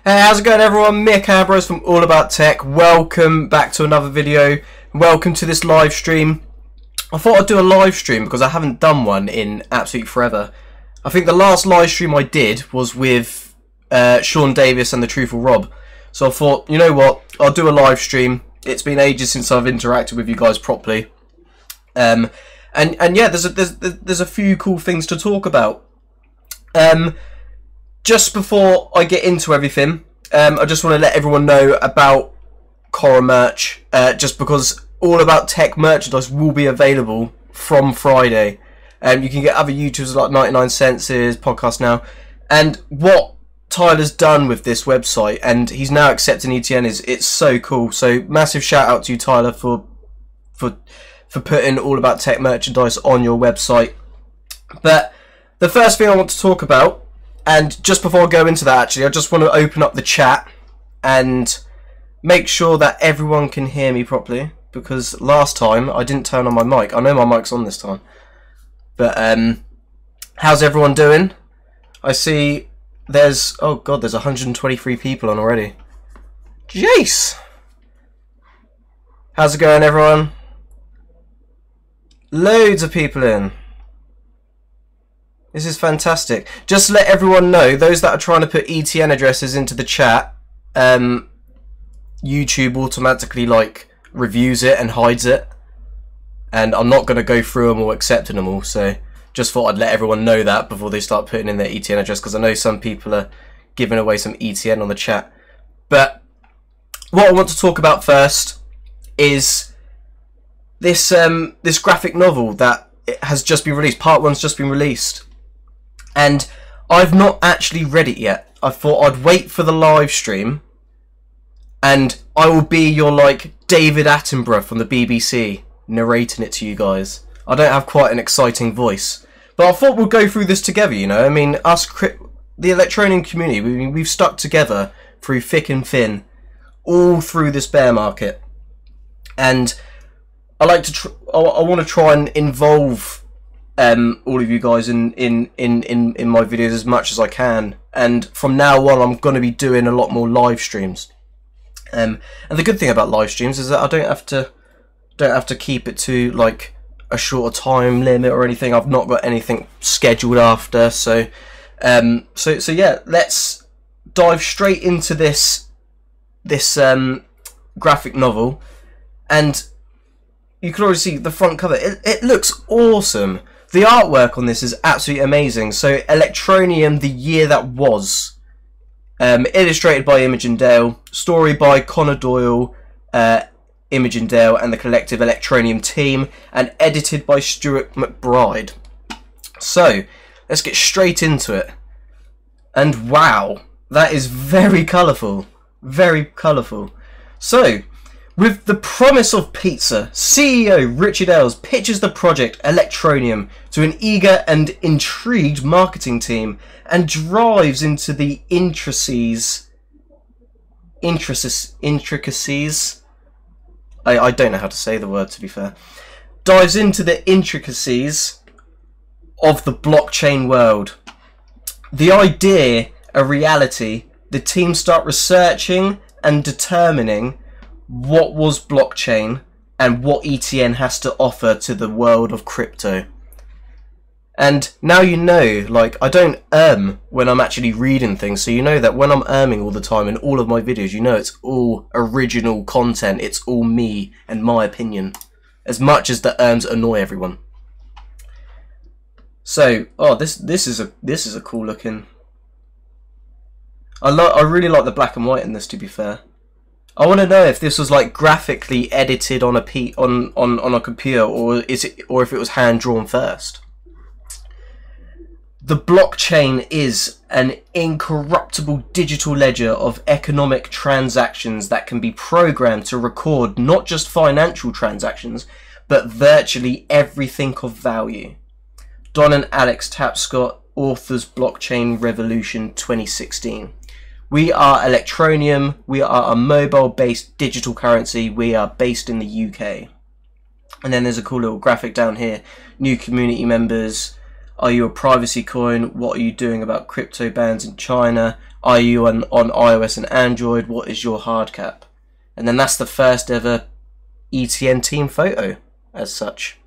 Hey, how's it going everyone? Mick Ambrose from All About Tech. Welcome back to another video. Welcome to this live stream. I thought I'd do a live stream because I haven't done one in absolutely forever. I think the last live stream I did was with Sean Davis and the Truthful Rob. So I thought, you know what, I'll do a live stream. It's been ages since I've interacted with you guys properly. And yeah, there's a few cool things to talk about. Just before I get into everything, I just want to let everyone know about Cora merch, just because All About Tech merchandise will be available from Friday. You can get other YouTubers like 99 Senses, Podcast Now, and what Tyler's done with this website, and he's now accepting ETN, it's so cool. So massive shout out to you, Tyler, for putting All About Tech merchandise on your website. But the first thing I want to talk about, and just before I go into that, actually, I just want to open up the chat and make sure that everyone can hear me properly, because last time I didn't turn on my mic. I know my mic's on this time. But how's everyone doing? I see there's, oh god, there's 123 people on already. Jace! How's it going, everyone? Loads of people in. This is fantastic. Just to let everyone know, those that are trying to put ETN addresses into the chat, YouTube automatically like reviews it and hides it, and I'm not going to go through them or accepting them all. So just thought I'd let everyone know that before they start putting in their ETN address, because I know some people are giving away some ETN on the chat. But what I want to talk about first is this this graphic novel that has just been released. Part 1's just been released. And I've not actually read it yet. I thought I'd wait for the live stream, and I will be your, like, David Attenborough from the BBC, narrating it to you guys. I don't have quite an exciting voice, but I thought we'll go through this together, you know. I mean, the Electroneum community, we've stuck together through thick and thin, all through this bear market. And I like to I want to try and involve all of you guys in my videos as much as I can, and from now on I'm going to be doing a lot more live streams. And the good thing about live streams is that I don't have to keep it to like a shorter time limit or anything. I've not got anything scheduled after, so yeah, let's dive straight into this graphic novel. And you can already see the front cover. It looks awesome. The artwork on this is absolutely amazing. So, Electroneum, the year that was. Illustrated by Imogen Dale. Story by Connor Doyle, Imogen Dale, and the collective Electroneum team. And edited by Stuart McBride. So, let's get straight into it. And wow, that is very colourful. Very colourful. So, with the promise of pizza, CEO Richard Ells pitches the project Electroneum to an eager and intrigued marketing team and drives into the intricacies. I don't know how to say the word, to be fair. Dives into the intricacies of the blockchain world. The idea a reality, the team start researching and determining what was blockchain and what ETN has to offer to the world of crypto. And now you know, like, I don't when I'm actually reading things, so you know that when I'm all the time in all of my videos, you know it's all original content, it's all me and my opinion, as much as the annoy everyone. So, oh, this is a cool looking. I really like the black and white in this, to be fair. I want to know if this was like graphically edited on a computer, or if it was hand drawn first. The blockchain is an incorruptible digital ledger of economic transactions that can be programmed to record not just financial transactions, but virtually everything of value. Don and Alex Tapscott, authors, Blockchain Revolution 2016. We are Electroneum. We are a mobile-based digital currency. We are based in the UK. And then there's a cool little graphic down here. New community members. Are you a privacy coin? What are you doing about crypto bans in China? Are you on iOS and Android? What is your hard cap? And then that's the first ever ETN team photo as such.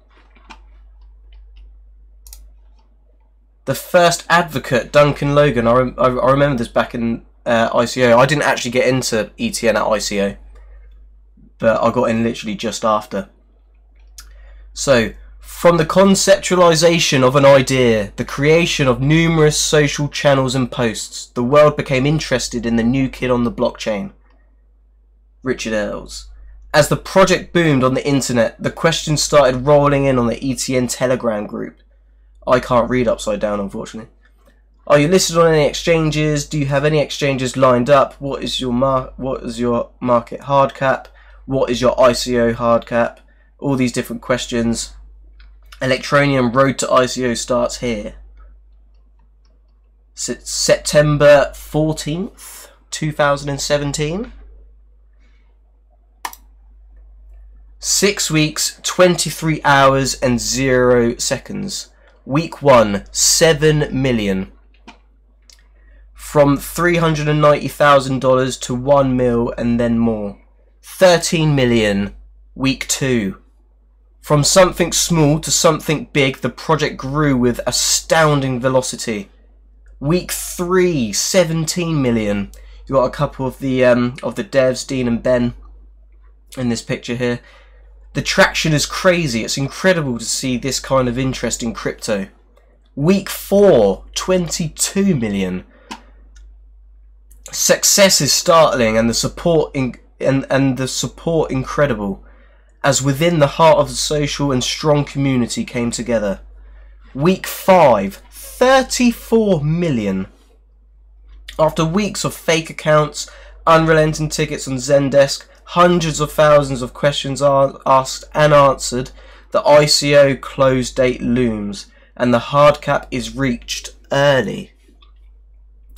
The first advocate, Duncan Logan. I remember this back in ICO. I didn't actually get into ETN at ICO, but I got in literally just after. So, from the conceptualization of an idea, the creation of numerous social channels and posts, the world became interested in the new kid on the blockchain, Richard Earls. As the project boomed on the internet, the questions started rolling in on the ETN Telegram group. I can't read upside down, unfortunately. Are you listed on any exchanges? Do you have any exchanges lined up? What is your market hard cap? What is your ICO hard cap? All these different questions. Electroneum road to ICO starts here. September 14th, 2017. 6 weeks, 23 hours and 0 seconds. Week 1, 7 million. From $390,000 to 1 mil and then more. 13 million. Week 2. From something small to something big, the project grew with astounding velocity. Week 3, 17 million. You got a couple of the devs, Dean and Ben, in this picture here. The traction is crazy. It's incredible to see this kind of interest in crypto. Week 4, 22 million. Success is startling and the support incredible, as within the heart of the social and strong community came together. Week 5, 34 million. After weeks of fake accounts, unrelenting tickets on Zendesk, hundreds of thousands of questions are asked and answered, the ICO close date looms and the hard cap is reached early.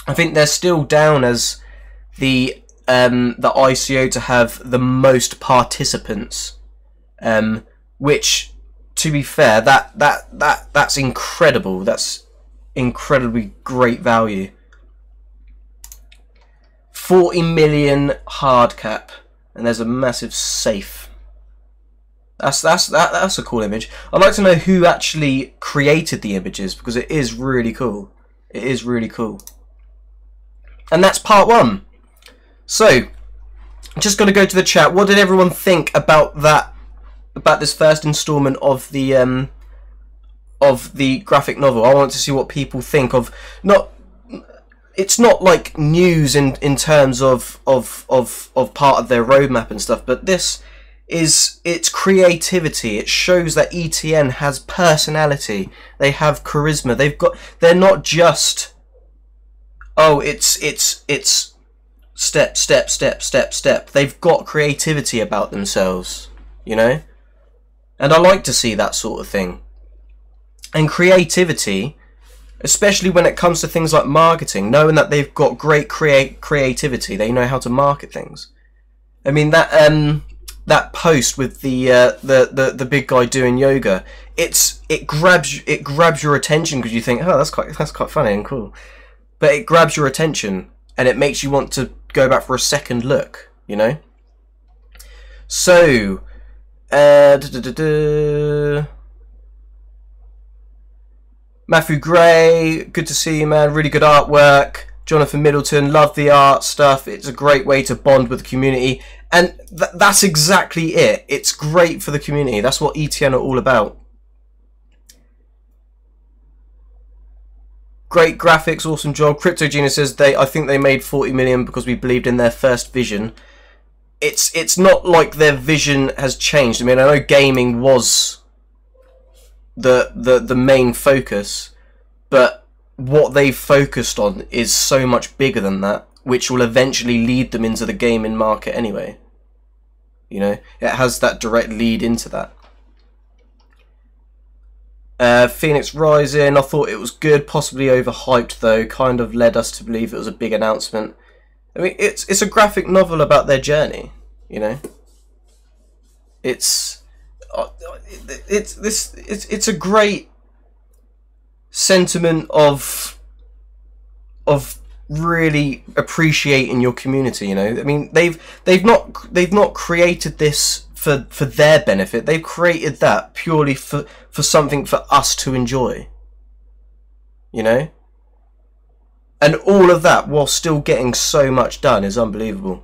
I think they're still down as the ICO to have the most participants, which, to be fair, that's incredible. That's incredibly great value. 40 million hard cap. And there's a massive safe. That's a cool image. I'd like to know who actually created the images, because it is really cool. It is really cool. And that's part 1. So, just going to go to the chat. What did everyone think about that? About this first installment of the graphic novel? I want to see what people think of. It's not like news in terms of part of their roadmap and stuff, but this is its creativity. It shows that ETN has personality. They have charisma. They're not just, oh, it's step, step, step, step, step. They've got creativity about themselves, you know? And I like to see that sort of thing. And creativity, especially when it comes to things like marketing, knowing that they've got great creativity, they know how to market things. I mean, that post with the big guy doing yoga, it grabs your attention because you think, oh, that's quite funny and cool, but it grabs your attention and it makes you want to go back for a second look, you know. So, Matthew Gray, good to see you, man. Really good artwork. Jonathan Middleton, love the art stuff. It's a great way to bond with the community. And that's exactly it. It's great for the community. That's what ETN are all about. Great graphics, awesome job. Crypto Genius says I think they made 40 million because we believed in their first vision. It's not like their vision has changed. I mean, I know gaming was the main focus, but what they've focused on is so much bigger than that, which will eventually lead them into the gaming market anyway. You know, it has that direct lead into that. Phoenix Rising, I thought it was good, possibly overhyped though, kind of led us to believe it was a big announcement. I mean, it's a graphic novel about their journey, you know. It's a great sentiment of really appreciating your community. You know, I mean, they've not created this for their benefit. They've created that purely for something for us to enjoy. You know, and all of that while still getting so much done is unbelievable.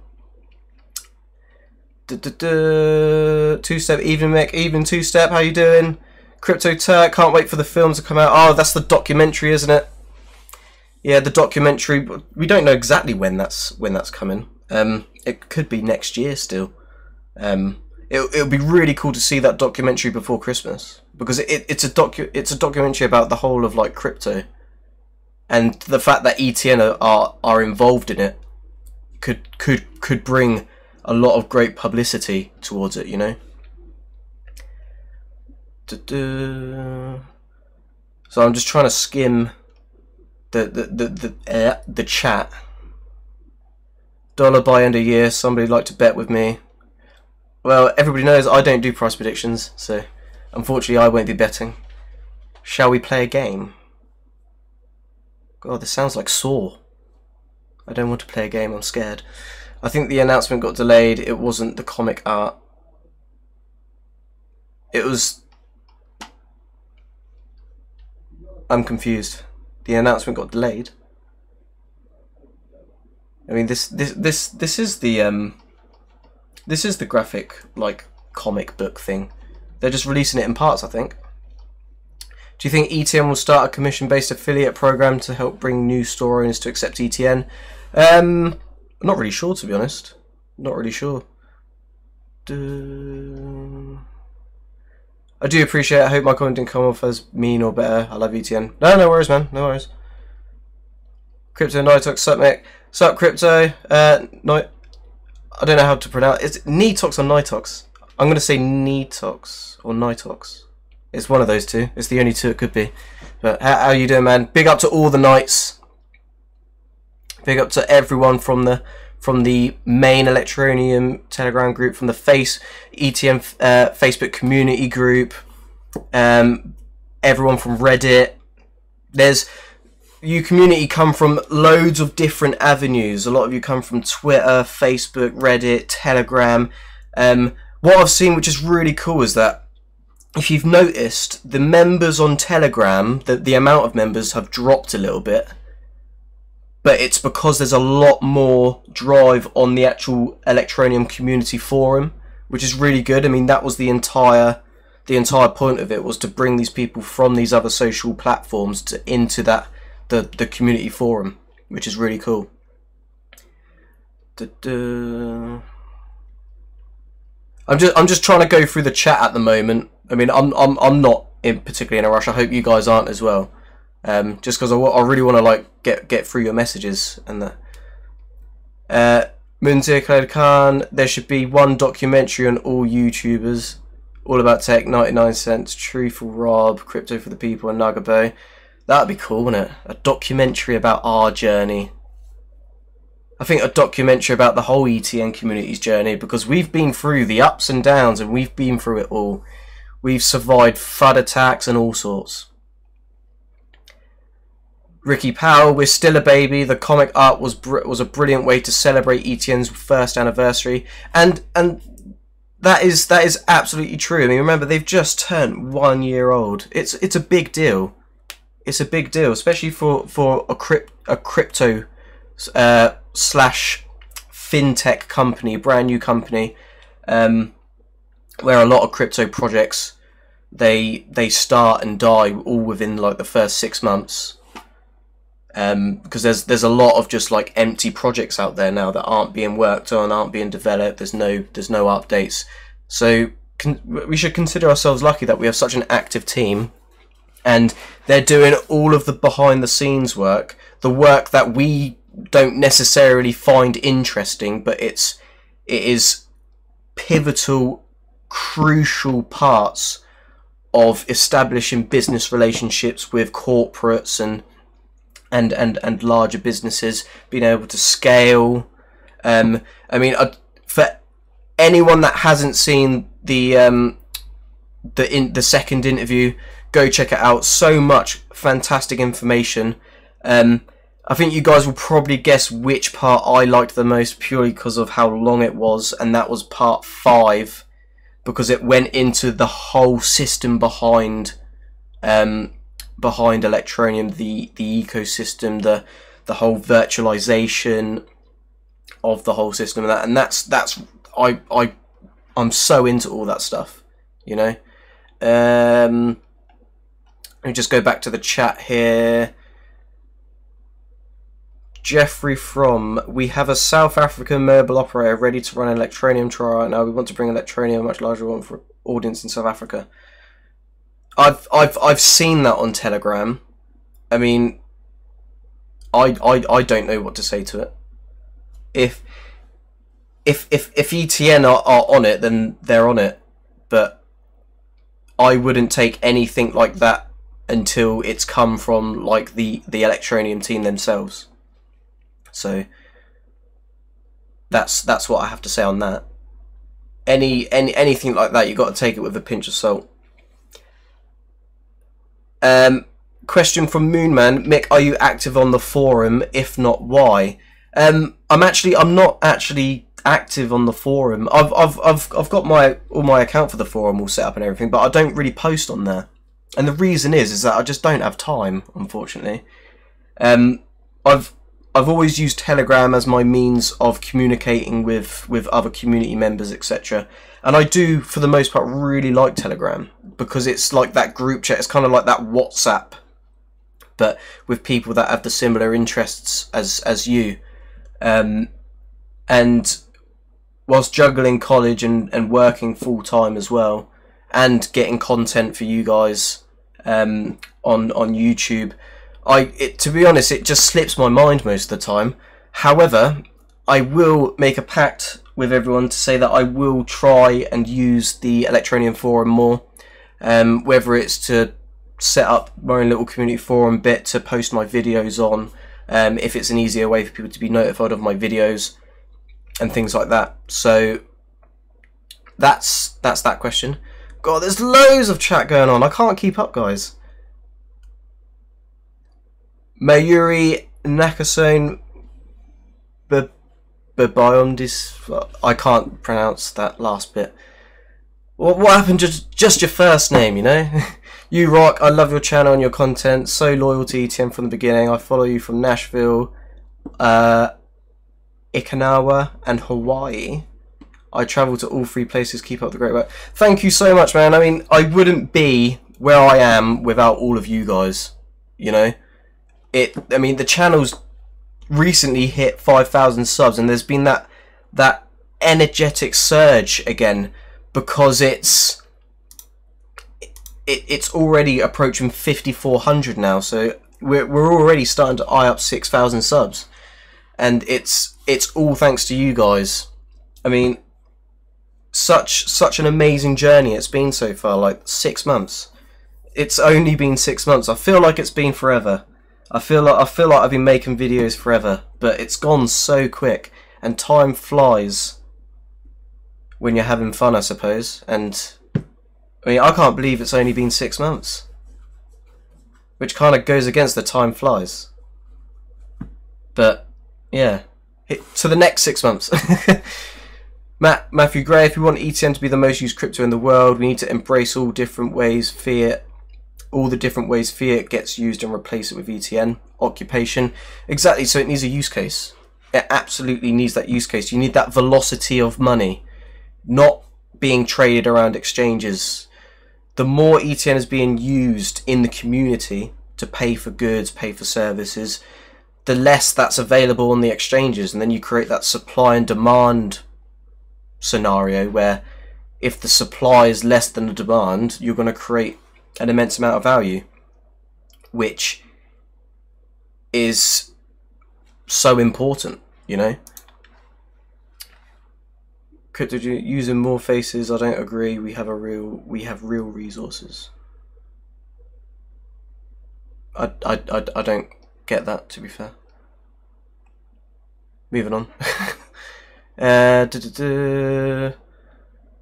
Two-step, evening Mick, evening two-step, how you doing? Crypto Turk, can't wait for the film to come out. Oh, that's the documentary, isn't it? Yeah, the documentary. We don't know exactly when that's coming. It could be next year still. It'll be really cool to see that documentary before Christmas, because it's a documentary about the whole of like crypto, and the fact that ETN are involved in it could bring a lot of great publicity towards it, you know. So I'm just trying to skim the chat. $1 by end of year. Somebody like to bet with me? Well, everybody knows I don't do price predictions, so unfortunately I won't be betting. Shall we play a game? God, this sounds like Saw. I don't want to play a game. I'm scared. I think the announcement got delayed. It wasn't the comic art. It was... I'm confused. The announcement got delayed. I mean, this is the graphic like comic book thing. They're just releasing it in parts, I think. Do you think ETN will start a commission-based affiliate program to help bring new store owners to accept ETN? Not really sure, to be honest. Not really sure. I do appreciate it. I hope my comment didn't come off as mean or better. I love ETN. No worries, man. No worries. Crypto Nitox, sup, Mick. Sup, Crypto. I don't know how to pronounce it. It's Nitox or Nitox? I'm going to say Nitox or Nitox. It's one of those two. It's the only two it could be. But how are you doing, man? Big up to all the knights. Big up to everyone from the main Electroneum Telegram group, from the ETN Facebook community group, everyone from Reddit. You community come from loads of different avenues. A lot of you come from Twitter, Facebook, Reddit, Telegram. What I've seen, which is really cool, is that if you've noticed, the members on Telegram, the amount of members have dropped a little bit. But it's because there's a lot more drive on the actual Electroneum community forum, which is really good. I mean, that was the entire point of it, was to bring these people from these other social platforms into the community forum, which is really cool. I'm just trying to go through the chat at the moment. I mean, I'm not particularly in a rush. I hope you guys aren't as well. Just because I really want to like get through your messages and that. Munzir Khaled Khan, there should be one documentary on all YouTubers, all about tech, 99 cents, Truthful Rob, Crypto for the People, and Nagabo. That'd be cool, wouldn't it? A documentary about our journey. I think a documentary about the whole ETN community's journey, because we've been through the ups and downs, and we've been through it all. We've survived FUD attacks and all sorts. Ricky Powell, we're still a baby. The comic art was a brilliant way to celebrate ETN's first anniversary, and that is absolutely true. I mean, remember, they've just turned 1 year old. It's a big deal. It's a big deal, especially for a crypto slash fintech company, brand new company, where a lot of crypto projects they start and die all within like the first 6 months. Because there's a lot of just like empty projects out there now that aren't being worked on, aren't being developed. There's no updates. So we should consider ourselves lucky that we have such an active team, and they're doing all of the behind the scenes work, the work that we don't necessarily find interesting, but it is pivotal, crucial parts of establishing business relationships with corporates and larger businesses, being able to scale. I mean, for anyone that hasn't seen the second interview, Go check it out. So much fantastic information. I think you guys will probably guess which part I liked the most purely because of how long it was, and that was part 5, because it went into the whole system behind Electroneum, the ecosystem, the whole virtualization of the whole system, and that's I'm so into all that stuff, you know. Let me just go back to the chat here. Jeffrey from, we have a South African mobile operator ready to run an Electroneum trial right now. We want to bring Electroneum a much larger one for audience in South Africa. I've seen that on Telegram. I mean, I don't know what to say to it. If ETN are on it, then they're on it. But I wouldn't take anything like that until it's come from like the Electroneum team themselves. So that's what I have to say on that. Anything like that, you got to take it with a pinch of salt. Question from Moonman: Mick, are you active on the forum? If not, why? I'm not actually active on the forum. I've got all my account for the forum all set up and everything, but I don't really post on there. And the reason is that I just don't have time, unfortunately. I've always used Telegram as my means of communicating with other community members, etc. And I do, for the most part, really like Telegram, because it's like that group chat. It's kind of like that WhatsApp, but with people that have the similar interests as you. And whilst juggling college and working full-time as well, and getting content for you guys on YouTube, to be honest, it just slips my mind most of the time. However, I will make a pact with everyone to say that I will try and use the Electroneum forum more, whether it's to set up my own little community forum bit to post my videos on, if it's an easier way for people to be notified of my videos and things like that. So that's that question. God, there's loads of chat going on. I can't keep up, guys. Mayuri Nakasone Babiondis, I can't pronounce that last bit. What happened to just your first name, you know? You rock, I love your channel and your content, so loyal to ETN from the beginning. I follow you from Nashville, Okinawa and Hawaii. I travel to all 3 places, keep up the great work. Thank you so much, man. I mean, I wouldn't be where I am without all of you guys, you know? I mean, the channel's recently hit 5,000 subs, and there's been that energetic surge again, because it's already approaching 5,400 now. So we're already starting to eye up 6,000 subs, and it's all thanks to you guys. I mean, such an amazing journey it's been so far. Like 6 months. It's only been 6 months. I feel like it's been forever. I feel like I've been making videos forever, but it's gone so quick, and time flies when you're having fun, I suppose. And I mean, I can't believe it's only been 6 months, which kind of goes against the time flies. But yeah, to the next 6 months. Matthew Gray, if we want ETN to be the most used crypto in the world, we need to embrace all the different ways fiat gets used and replace it with ETN. Occupation. Exactly, so it needs a use case. It absolutely needs that use case. You need that velocity of money, not being traded around exchanges. The more ETN is being used in the community to pay for goods, pay for services, the less that's available on the exchanges, and then you create that supply and demand scenario where if the supply is less than the demand, you're going to create an immense amount of value, which is so important, you know. Crypto using more faces, I don't agree. We have real resources. I don't get that, to be fair. Moving on.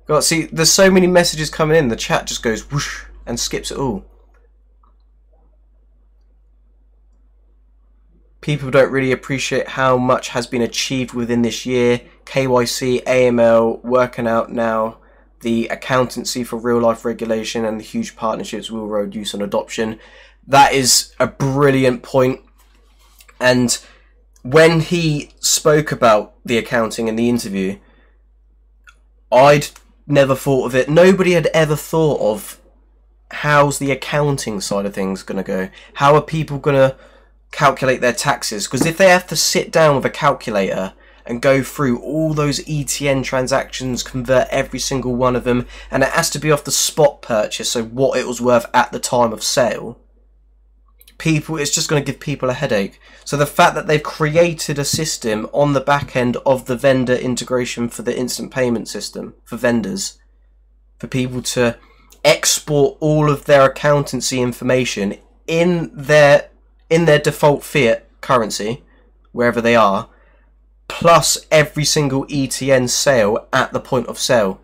God, see, there's so many messages coming in. The chat just goes whoosh and skips it all. People don't really appreciate how much has been achieved within this year. KYC, AML, working out now the accountancy for real-life regulation and the huge partnerships will road use and adoption. That is a brilliant point. And when he spoke about the accounting in the interview, I'd never thought of it. Nobody had ever thought of how's the accounting side of things going to go. How are people going to calculate their taxes? Because if they have to sit down with a calculator and go through all those ETN transactions, convert every single one of them, and it has to be off the spot purchase, so what it was worth at the time of sale, it's just going to give people a headache. So the fact that they've created a system on the back end of the vendor integration for the instant payment system for vendors, for people to export all of their accountancy information in their default fiat currency, wherever they are, plus every single ETN sale at the point of sale.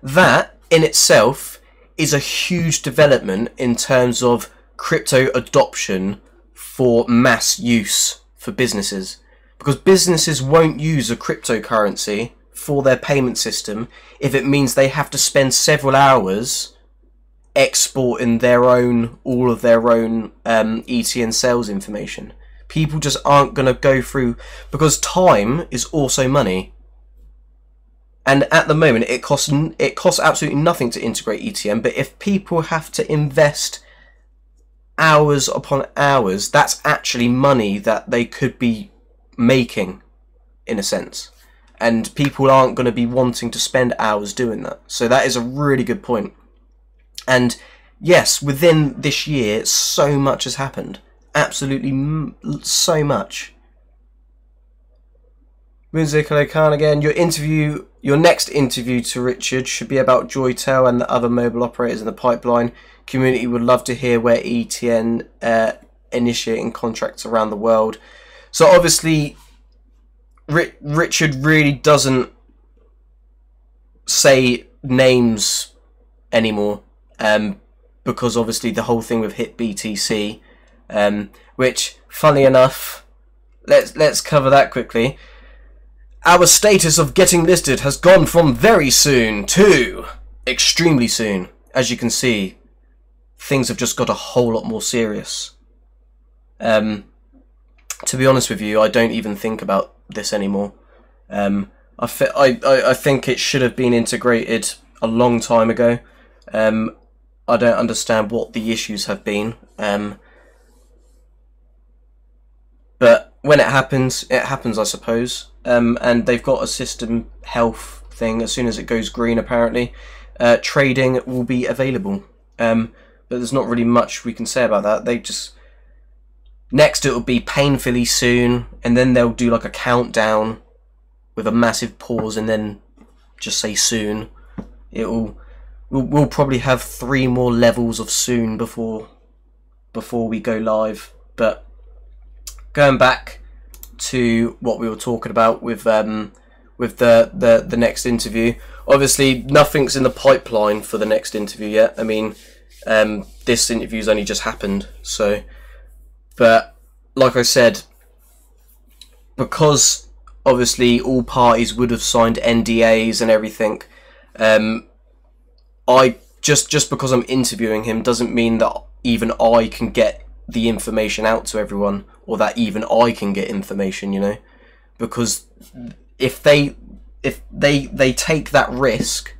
That in itself is a huge development in terms of crypto adoption for mass use for businesses, because businesses won't use a cryptocurrency for their payment system if it means they have to spend several hours exporting all of their own ETN sales information. People just aren't going to go through, because time is also money. And at the moment, it costs absolutely nothing to integrate ETN. But if people have to invest hours upon hours, that's actually money that they could be making, in a sense. And people aren't going to be wanting to spend hours doing that. So that is a really good point. And yes, within this year, so much has happened. Absolutely so much. Music Khan again. Your next interview to Richard should be about Joytel and the other mobile operators in the pipeline. Community would love to hear where ETN initiating contracts around the world. So obviously, Richard really doesn't say names anymore, because obviously the whole thing with Hit BTC. Which, funnily enough, let's cover that quickly. Our status of getting listed has gone from very soon to extremely soon. As you can see, things have just got a whole lot more serious. To be honest with you, I don't even think about this anymore. I think it should have been integrated a long time ago. I don't understand what the issues have been. But when it happens, I suppose. And they've got a system health thing. As soon as it goes green, apparently, trading will be available. But there's not really much we can say about that. Next it will be painfully soon, and then they'll do like a countdown with a massive pause, and then just say soon. We'll probably have 3 more levels of soon before we go live. But going back to what we were talking about with the next interview, obviously nothing's in the pipeline for the next interview yet. I mean, this interview's only just happened, so. But like I said, because obviously all parties would have signed NDAs and everything, I just because I'm interviewing him doesn't mean that even I can get the information out to everyone, or that even I can get information, you know, because if they take that risk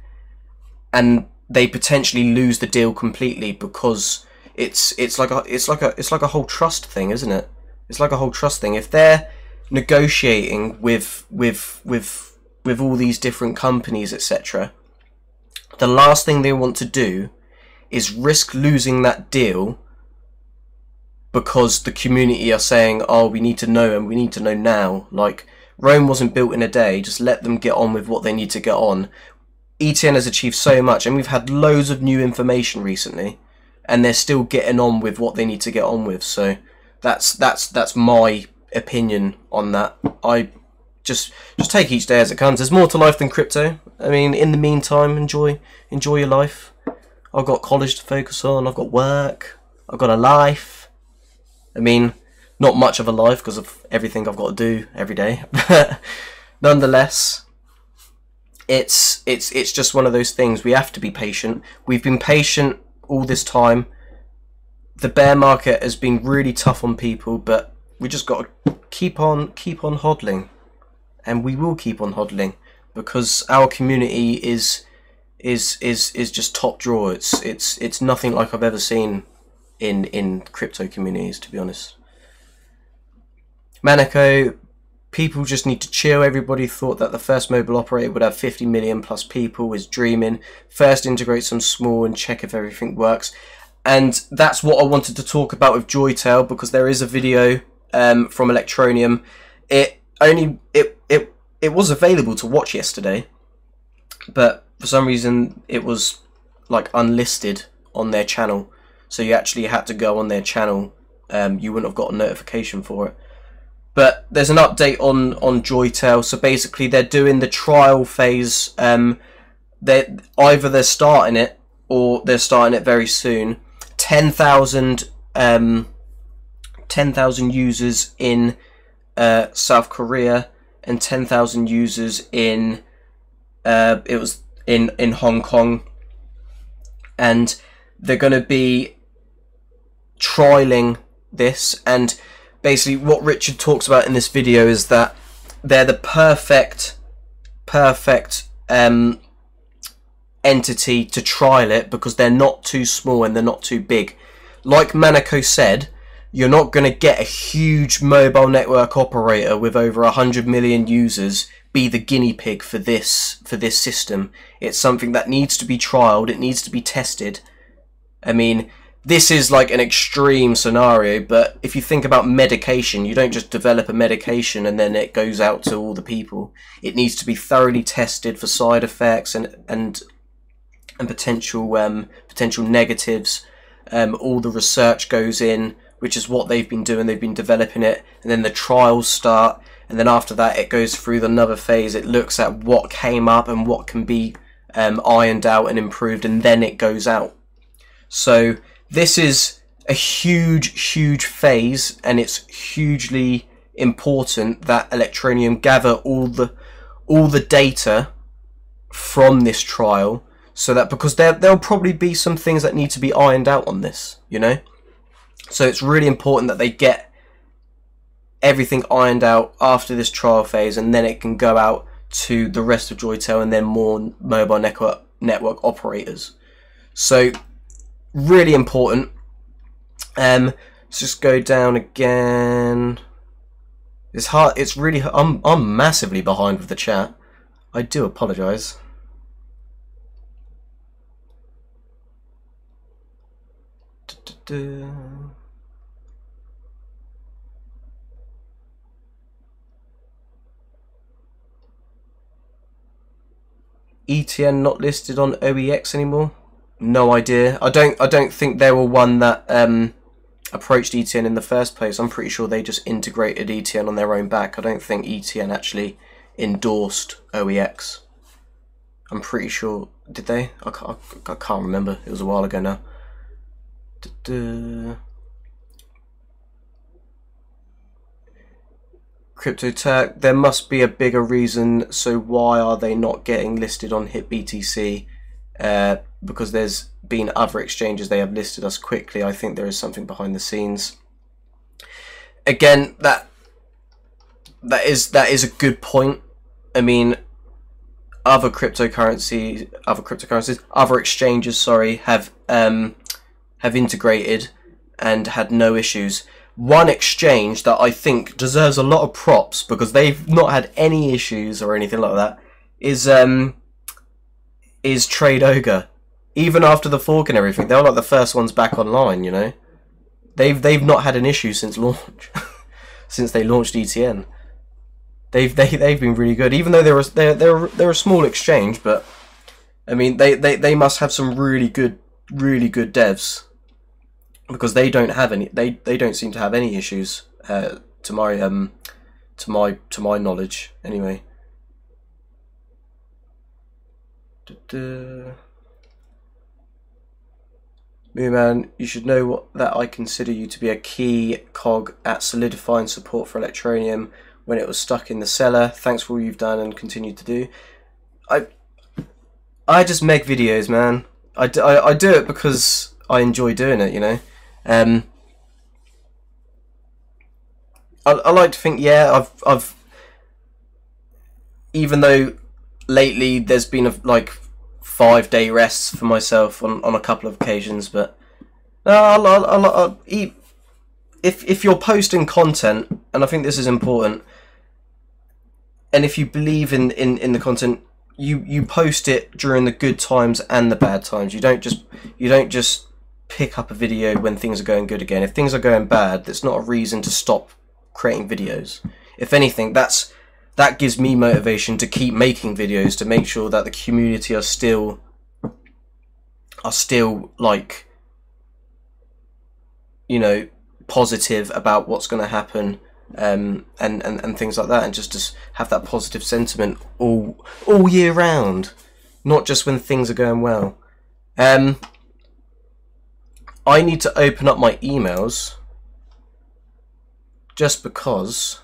and they potentially lose the deal completely, because it's like a whole trust thing, isn't it? It's like a whole trust thing. If they're negotiating with all these different companies, etc., the last thing they want to do is risk losing that deal because the community are saying, oh, we need to know, and we need to know now. Like, Rome wasn't built in a day. Just let them get on with what they need to get on. ETN has achieved so much, and we've had loads of new information recently, and they're still getting on with what they need to get on with. So that's my opinion on that. I just take each day as it comes. There's more to life than crypto. I mean, in the meantime, enjoy your life. I've got college to focus on. I've got work. I've got a life. I mean, Not much of a life because of everything I've got to do every day, but nonetheless, it's just one of those things. We have to be patient. We've been patient all this time. The bear market has been really tough on people, but we just got to keep on hodling, and we will keep on hodling because our community is just top drawer. It's nothing like I've ever seen in crypto communities, to be honest. Manako, people just need to chill. Everybody thought that the first mobile operator would have 50 million plus people, is dreaming. First integrate some small and check if everything works. And that's what I wanted to talk about with Joytail, because there is a video from Electroneum. It was available to watch yesterday, but for some reason it was like unlisted on their channel, so you actually had to go on their channel. You wouldn't have got a notification for it. But there's an update on Joytail. So basically they're doing the trial phase. They're starting it, or they're starting it very soon. 10,000 users in South Korea and 10,000 users in it was in Hong Kong, and they're going to be trialing this. And basically what Richard talks about in this video is that they're the perfect entity to trial it, because they're not too small and they're not too big. Like Manako said, you're not going to get a huge mobile network operator with over 100 million users be the guinea pig for this system. It's something that needs to be trialed, it needs to be tested. I mean, this is like an extreme scenario, but if you think about medication, you don't just develop a medication and then it goes out to all the people. It needs to be thoroughly tested for side effects and potential negatives. All the research goes in, which is what they've been doing. They've been developing it, and then the trials start, and then after that it goes through another phase. It looks at what came up and what can be ironed out and improved, and then it goes out. So this is a huge phase, and it's hugely important that Electroneum gather all the data from this trial, so that, because there'll probably be some things that need to be ironed out on this, you know. So it's really important that they get everything ironed out after this trial phase, and then it can go out to the rest of Joytail and then more mobile network operators. So really important. Let's just go down again. It's hard. It's really. I'm massively behind with the chat. I do apologise. ETN not listed on OEX anymore? No idea. I don't think they were one that approached ETN in the first place. I'm pretty sure they just integrated ETN on their own back. I don't think ETN actually endorsed OEX. I'm pretty sure. Did they? I can't remember. It was a while ago now. Crypto Turk, there must be a bigger reason. So why are they not getting listed on HitBTC? Because there's been other exchanges they have listed us quickly. I think there is something behind the scenes. Again, that is a good point. I mean, other exchanges, sorry, have integrated and had no issues. One exchange that I think deserves a lot of props, because they've not had any issues or anything like that, is Trade Ogre. Even after the fork and everything, they're like the first ones back online, you know. They've not had an issue since launch, since they launched ETN. They've been really good, even though they're a small exchange. But I mean, they must have some really good devs, because they don't have any. They don't seem to have any issues to my knowledge, anyway. Mooman, you should know that I consider you to be a key cog at solidifying support for Electroneum when it was stuck in the cellar. Thanks for all you've done and continue to do. I just make videos, man. I do it because I enjoy doing it, you know. I like to think, yeah, I've even though lately there's been like 5-day rests for myself on a couple of occasions, but if you're posting content, and I think this is important, and if you believe in the content, you post it during the good times and the bad times. You don't just pick up a video when things are going good again. If things are going bad, that's not a reason to stop creating videos. If anything, that gives me motivation to keep making videos, to make sure that the community are still like, you know, positive about what's going to happen, and things like that, and just to have that positive sentiment all year round, not just when things are going well. I need to open up my emails just because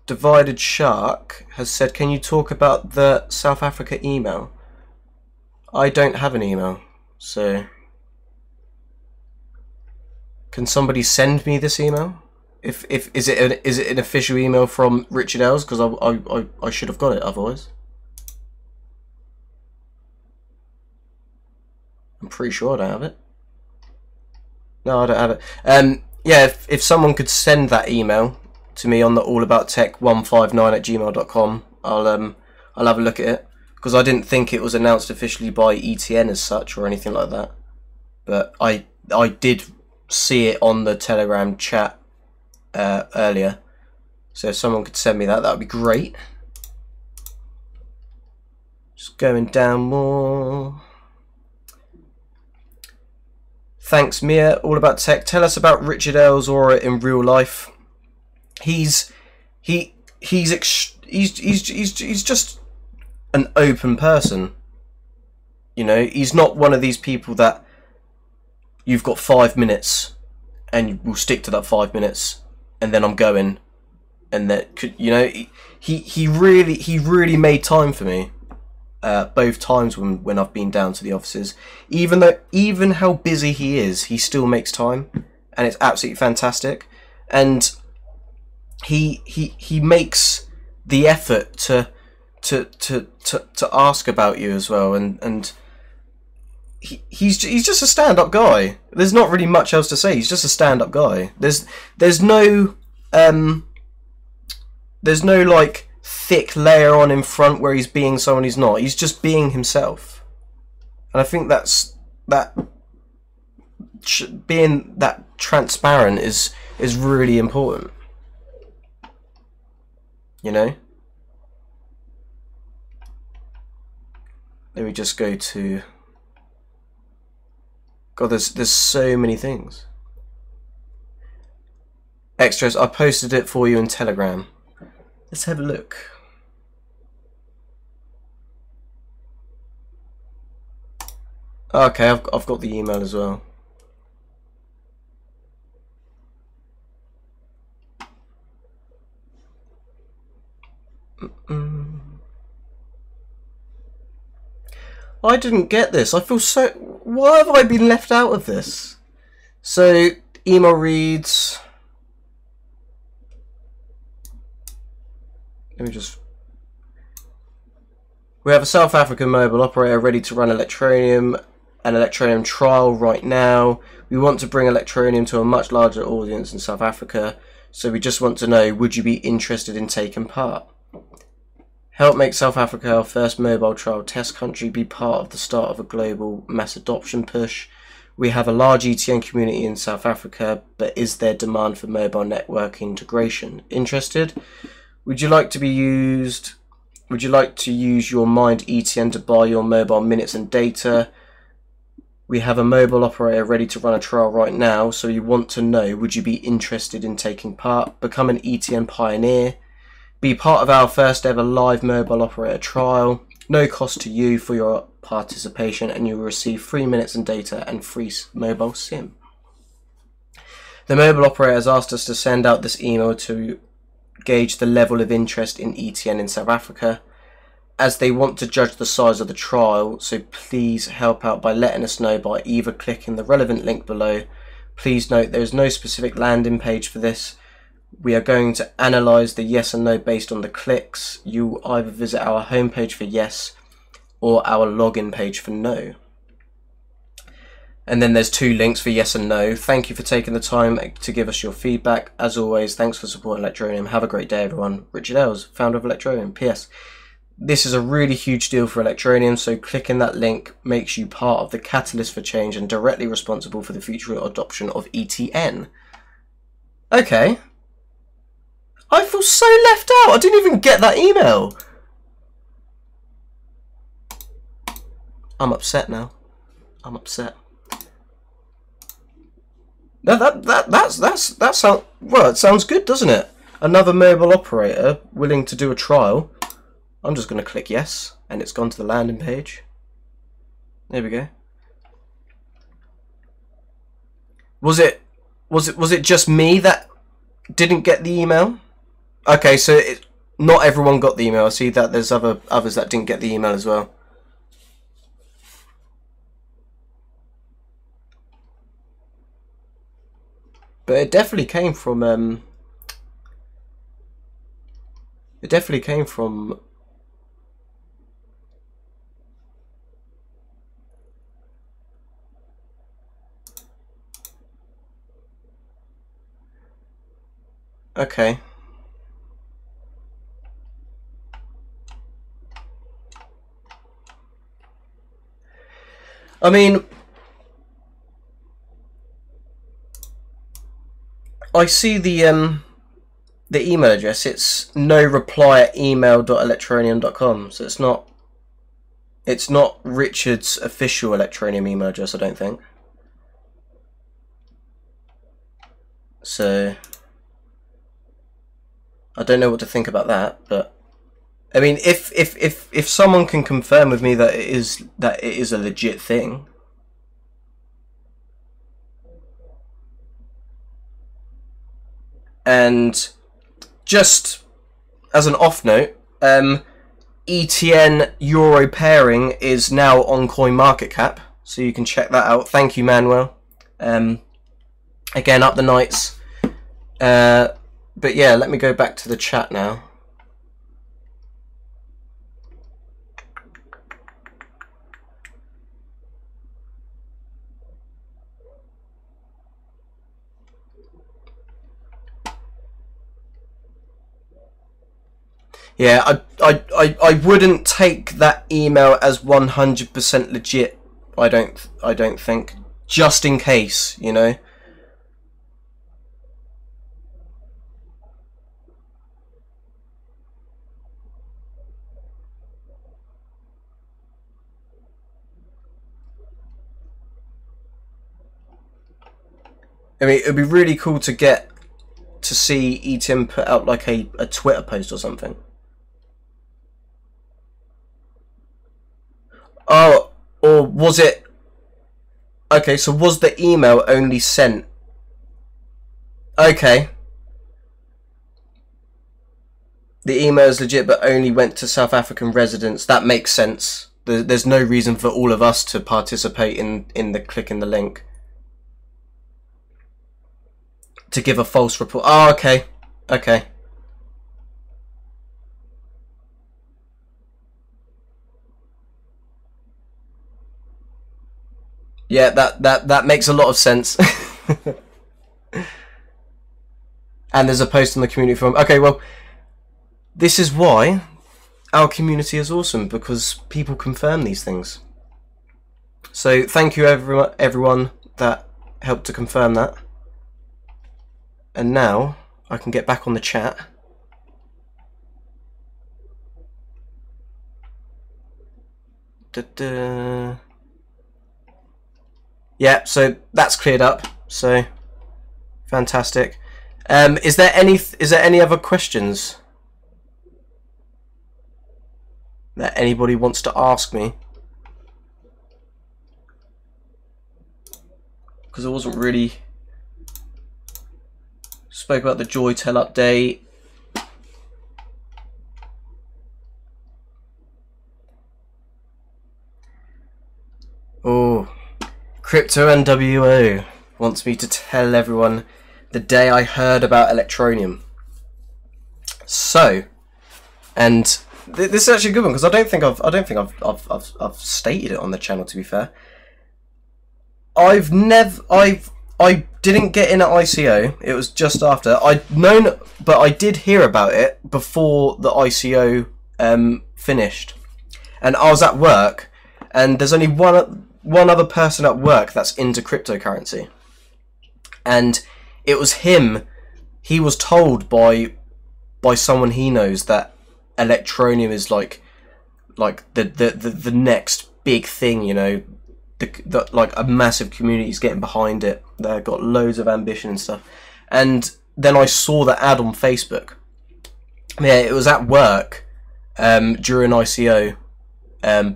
Divided Shark has said, can you talk about the South Africa email? I don't have an email, so can somebody send me this email? Is it an official email from Richard Ells? Because I should have got it otherwise. I'm pretty sure I don't have it. No, I don't have it. Yeah, if someone could send that email to me on the allaboutTech159@gmail.com, I'll have a look at it, because I didn't think it was announced officially by ETN as such or anything like that, but I did see it on the Telegram chat earlier, so if someone could send me that would be great. Just going down more. Thanks, Mia. All About Tech. Tell us about Richard Ells' aura in real life. He's just an open person. You know, he's not one of these people that you've got 5 minutes and we'll stick to that 5 minutes and then I'm going, and that, you know, he really made time for me both times when I've been down to the offices. Even how busy he is, he still makes time, and it's absolutely fantastic. And he makes the effort to ask about you as well, and he's just a stand-up guy. There's not really much else to say. He's just a stand-up guy. There's no like thick layer on in front where he's being someone he's not. He's just being himself, and I think being that transparent is really important. You know? Let me just go to... God, there's so many things. Extras, I posted it for you in Telegram. Let's have a look. Okay, I've got the email as well. I didn't get this. I feel so... Why have I been left out of this? So, email reads... Let me just... We have a South African mobile operator ready to run Electroneum, an Electroneum trial right now. We want to bring Electroneum to a much larger audience in South Africa, so we just want to know, would you be interested in taking part? Help make South Africa our first mobile trial test country, be part of the start of a global mass adoption push. We have a large ETN community in South Africa, but is there demand for mobile network integration? Interested? Would you like to use your Mind ETN to buy your mobile minutes and data? We have a mobile operator ready to run a trial right now, so you want to know, would you be interested in taking part? Become an ETN pioneer. Be part of our first ever live mobile operator trial. No cost to you for your participation, and you will receive 3 minutes and data and free mobile SIM. The mobile operator has asked us to send out this email to gauge the level of interest in ETN in South Africa, as they want to judge the size of the trial, so please help out by letting us know by either clicking the relevant link below. Please note there is no specific landing page for this. We are going to analyse the yes and no based on the clicks. You will either visit our homepage for yes or our login page for no. And then there's 2 links for yes and no. Thank you for taking the time to give us your feedback. As always, thanks for supporting Electroneum. Have a great day, everyone. Richard Ells, founder of Electroneum. P.S. This is a really huge deal for Electroneum, so clicking that link makes you part of the catalyst for change and directly responsible for the future adoption of ETN. Okay. I feel so left out. I didn't even get that email. I'm upset now. I'm upset. No, that sounds well. It sounds good, doesn't it? Another mobile operator willing to do a trial. I'm just going to click yes, and it's gone to the landing page. There we go. Was it just me that didn't get the email? Okay, so not everyone got the email. I see that there's others that didn't get the email as well. But it definitely came from okay. I mean, I see the email address. It's noreply@email.electroneum.com. So it's not Richard's official Electroneum email address, I don't think. So I don't know what to think about that, but I mean, if someone can confirm with me that it is a legit thing, and just as an off note, ETN Euro pairing is now on CoinMarketCap, so you can check that out. Thank you, Manuel. Again, up the nights. But yeah, let me go back to the chat now. Yeah, I wouldn't take that email as 100% legit. I don't think. Just in case, you know. I mean, it'd be really cool to get to see ETN put out like a Twitter post or something. Oh, or was it... Okay, so was the email only sent... Okay. The email is legit, but only went to South African residents. That makes sense. There's no reason for all of us to participate in the clicking the link. To give a false report. Oh, okay. Okay. Yeah, that makes a lot of sense. And there's a post on the community forum. Okay, well, this is why our community is awesome, because people confirm these things. So thank you everyone that helped to confirm that. And now I can get back on the chat. Yeah, so that's cleared up. So fantastic. Is there any other questions? that anybody wants to ask me, because I wasn't really spoke about the Joytel update. Oh, Crypto NWO wants me to tell everyone the day I heard about Electroneum. So, and this is actually a good one because I don't think I've stated it on the channel. To be fair, I didn't get in at ICO. It was just after I'd known, but I did hear about it before the ICO finished, and I was at work, and there's only one other person at work that's into cryptocurrency, and it was him. He was told by someone he knows that Electroneum is like the next big thing, you know, the like a massive community is getting behind it. They've got loads of ambition and stuff. And then I saw the ad on Facebook. Yeah, it was at work during ICO,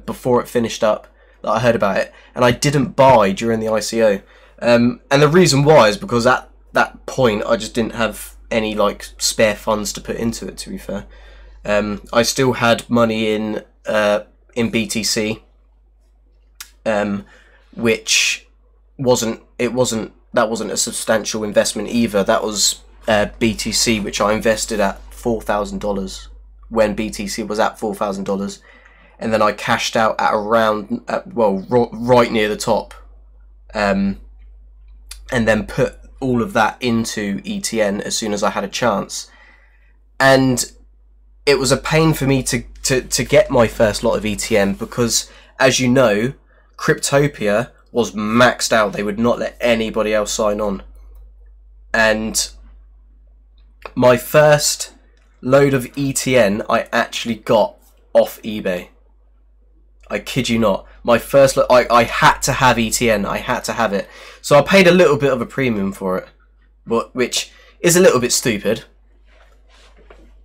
before it finished up, that I heard about it, and I didn't buy during the ICO. And the reason why is because at that point I just didn't have any like spare funds to put into it, to be fair. I still had money in BTC, which wasn't a substantial investment either. That was BTC, which I invested at $4,000 when BTC was at $4,000, and then I cashed out at around right near the top, and then put all of that into ETN as soon as I had a chance. And it was a pain for me to get my first lot of ETN because, as you know, Cryptopia was maxed out. They would not let anybody else sign on. And my first load of ETN I actually got off eBay. I kid you not. My first load, I had to have ETN. I had to have it. So I paid a little bit of a premium for it, which is a little bit stupid.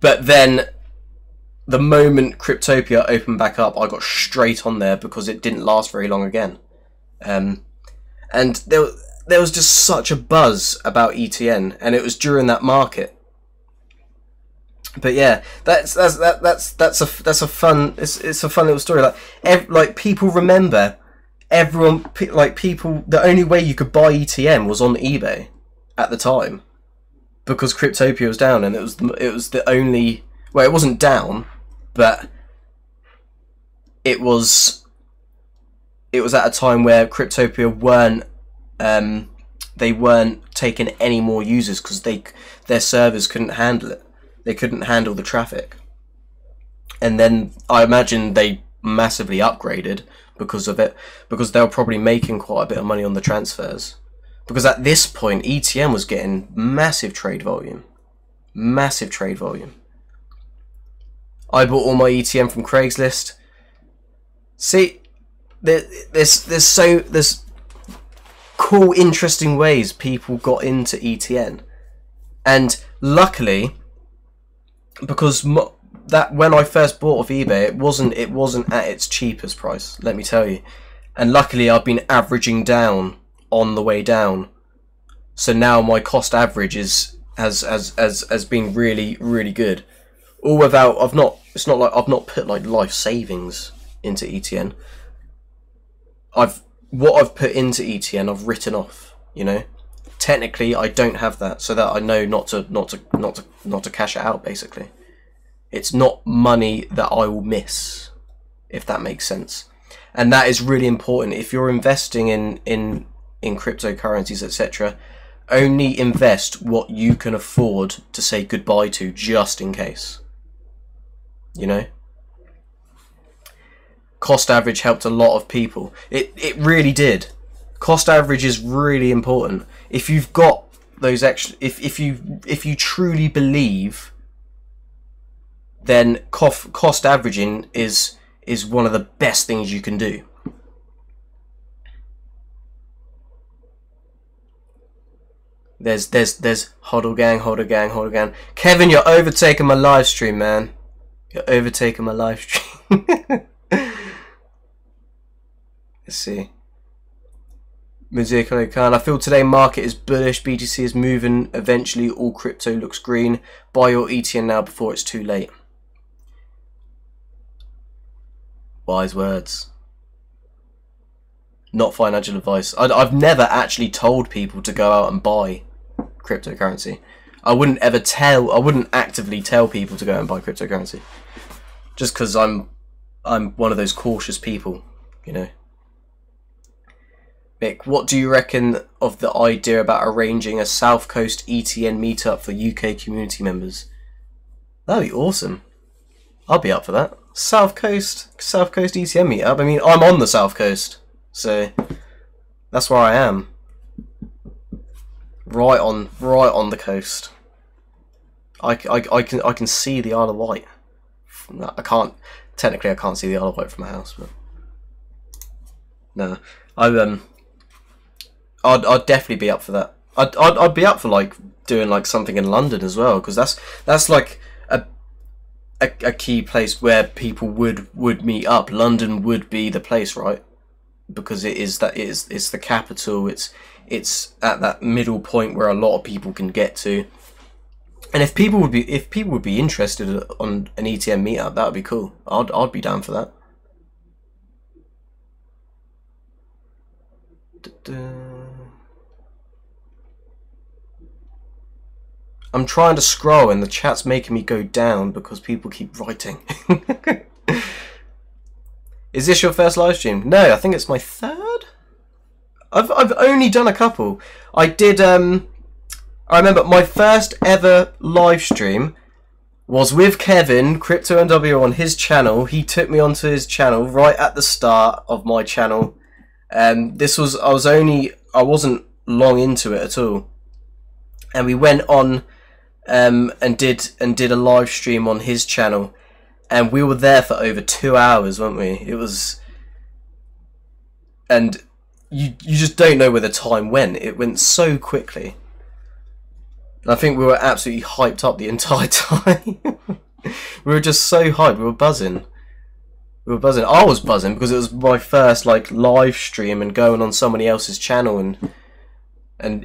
But then the moment Cryptopia opened back up, I got straight on there because it didn't last very long again. And there was just such a buzz about ETN, and it was during that market. But yeah, that's a fun little story. Like people remember, the only way you could buy ETN was on eBay at the time, because Cryptopia was down, and it was the only. Well, it wasn't down, but it was at a time where Cryptopia weren't taking any more users because their servers couldn't handle it. They couldn't handle the traffic. And then I imagine they massively upgraded because of it, because they were probably making quite a bit of money on the transfers. Because at this point, ETN was getting massive trade volume. Massive trade volume. I bought all my ETN from Craigslist. See, there's cool, interesting ways people got into ETN. And luckily, because that when I first bought off eBay, it wasn't at its cheapest price, let me tell you. And luckily, I've been averaging down on the way down, so now my cost average has been really, really good. All without it's not like I've not put like life savings into ETN. What I've put into ETN I've written off, you know. Technically, I don't have that, so that I know not to cash it out. Basically, it's not money that I will miss, if that makes sense. And that is really important if you're investing in cryptocurrencies, etc. Only invest what you can afford to say goodbye to, just in case. You know, cost average helped a lot of people. It really did. Cost average is really important. If you've got those extra, if you truly believe, then cost averaging is one of the best things you can do. There's hodl gang. Kevin, you're overtaking my live stream, man. You're overtaking my live stream. Let's see. Musical Khan, I feel today market is bullish. BTC is moving. Eventually, all crypto looks green. Buy your ETN now before it's too late. Wise words. Not financial advice. I've never actually told people to go out and buy cryptocurrency. I wouldn't actively tell people to go out and buy cryptocurrency. Just because I'm one of those cautious people, you know. Mick, what do you reckon of the idea about arranging a South Coast ETN meetup for UK community members? That'd be awesome. I'll be up for that. South Coast ETN meetup. I mean, I'm on the South Coast, so that's where I am. Right on the coast. I can see the Isle of Wight. I can't see the Isle of Wight from my house, but no, I'd definitely be up for that. I'd be up for like doing like something in London as well, because that's like a key place where people would meet up. London would be the place, right? Because it's the capital. It's at that middle point where a lot of people can get to. And if people would be interested on an ETN meetup, that would be cool. I'd be down for that. I'm trying to scroll and the chat's making me go down because people keep writing. Is this your first live stream? No, I think it's my third. I've only done a couple. I did I remember my first ever live stream was with Kevin, Crypto NW, on his channel. He took me onto his channel right at the start of my channel. This was I wasn't long into it at all. And we went on and did a live stream on his channel, and we were there for over 2 hours, weren't we? It was, and you just don't know where the time went. It went so quickly. And I think we were absolutely hyped up the entire time. We were just so hyped. We were buzzing. I was buzzing because it was my first like live stream and going on somebody else's channel, and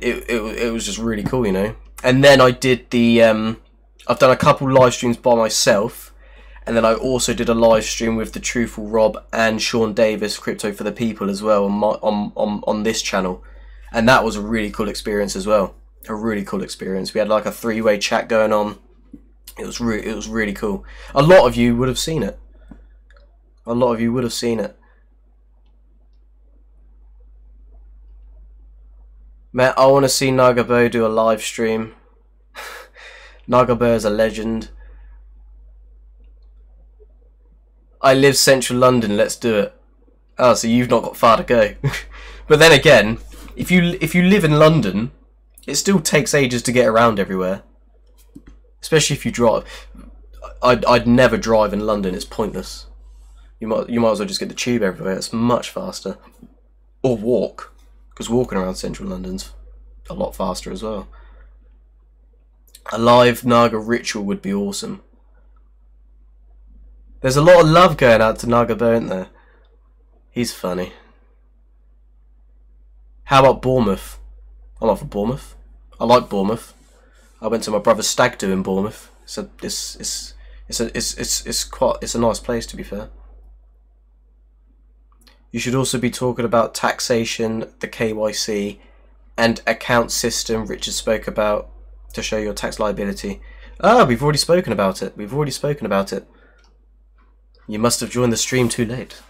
it was just really cool, you know. And then I did the I've done a couple live streams by myself, and then I also did a live stream with the Truthful Rob and Sean Davis, Crypto for the People, as well on this channel, and that was a really cool experience as well. A really cool experience. We had like a three-way chat going on. It was really cool. A lot of you would have seen it. Matt, I want to see Nagabo do a live stream. Nagabo is a legend. I live central London, let's do it. Oh, so you've not got far to go. But then again, if you live in London, it still takes ages to get around everywhere. Especially if you drive. I'd never drive in London, it's pointless. You might as well just get the tube everywhere, it's much faster. Or walk. Because walking around central London's a lot faster as well. A live Naga ritual would be awesome. There's a lot of love going out to Nagabo, isn't there? He's funny. How about Bournemouth? I'm up for Bournemouth. I like Bournemouth. I went to my brother's stag do in Bournemouth. It's a nice place, to be fair. You should also be talking about taxation, the KYC, and account system Richard spoke about to show your tax liability. Ah, we've already spoken about it. You must have joined the stream too late.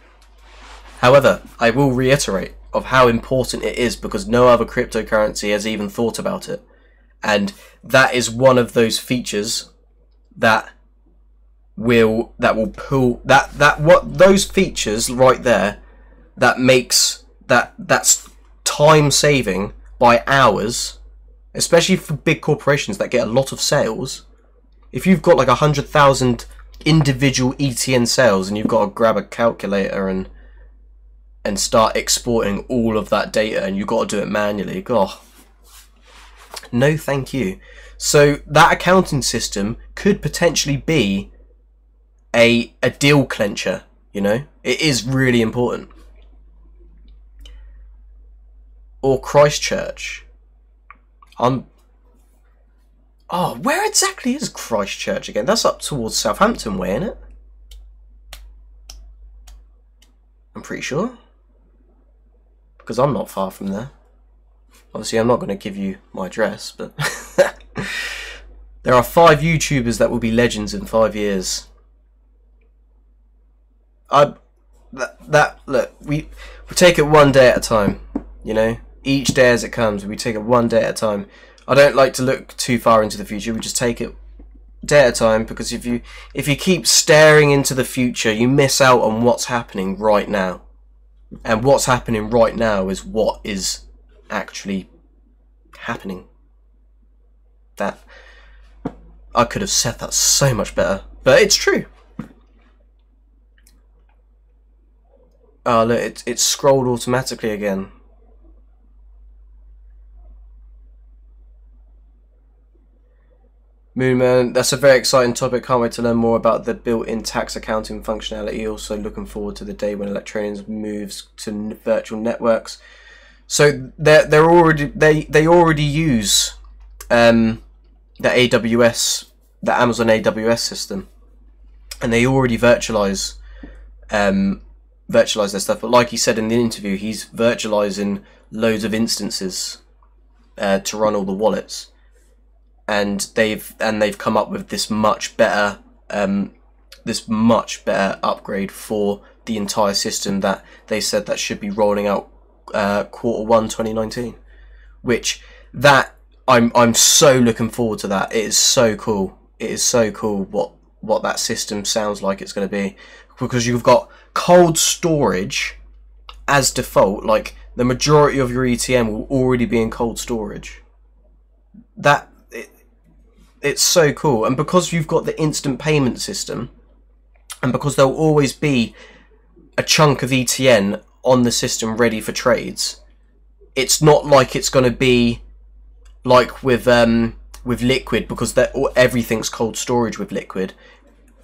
However, I will reiterate of how important it is because no other cryptocurrency has even thought about it. And that is one of those features that will pull those features right there that's time saving by hours, especially for big corporations that get a lot of sales. If you've got like 100,000 individual ETN sales and you've got to grab a calculator and start exporting all of that data and you've got to do it manually, God, no thank you. So that accounting system could potentially be a deal clencher, you know? It is really important. Or Christchurch. Oh, where exactly is Christchurch again? That's up towards Southampton way, isn't it? I'm pretty sure. Because I'm not far from there. Obviously, I'm not going to give you my address, but... There are 5 YouTubers that will be legends in 5 years. Look, we take it one day at a time, you know? Each day as it comes, we take it one day at a time. I don't like to look too far into the future, we just take it day at a time, because if you keep staring into the future, you miss out on what's happening right now. And what's happening right now is what is actually happening. That I could have said that so much better, but it's true. Oh look, it's scrolled automatically again. Moonman, that's a very exciting topic. Can't wait to learn more about the built-in tax accounting functionality. Also looking forward to the day when Electroneum moves to virtual networks. So they already use the AWS, the Amazon AWS system, and they already virtualize their stuff. But like he said in the interview, he's virtualizing loads of instances to run all the wallets. And they've come up with this much better upgrade for the entire system that they said that should be rolling out Q1 2019, which I'm so looking forward to that. It is so cool. It is so cool what that system sounds like it's going to be, because you've got cold storage as default. Like the majority of your ETN will already be in cold storage. It's so cool, and because you've got the instant payment system, and because there'll always be a chunk of ETN on the system ready for trades, it's not like it's going to be like with Liquid, because everything's cold storage with Liquid,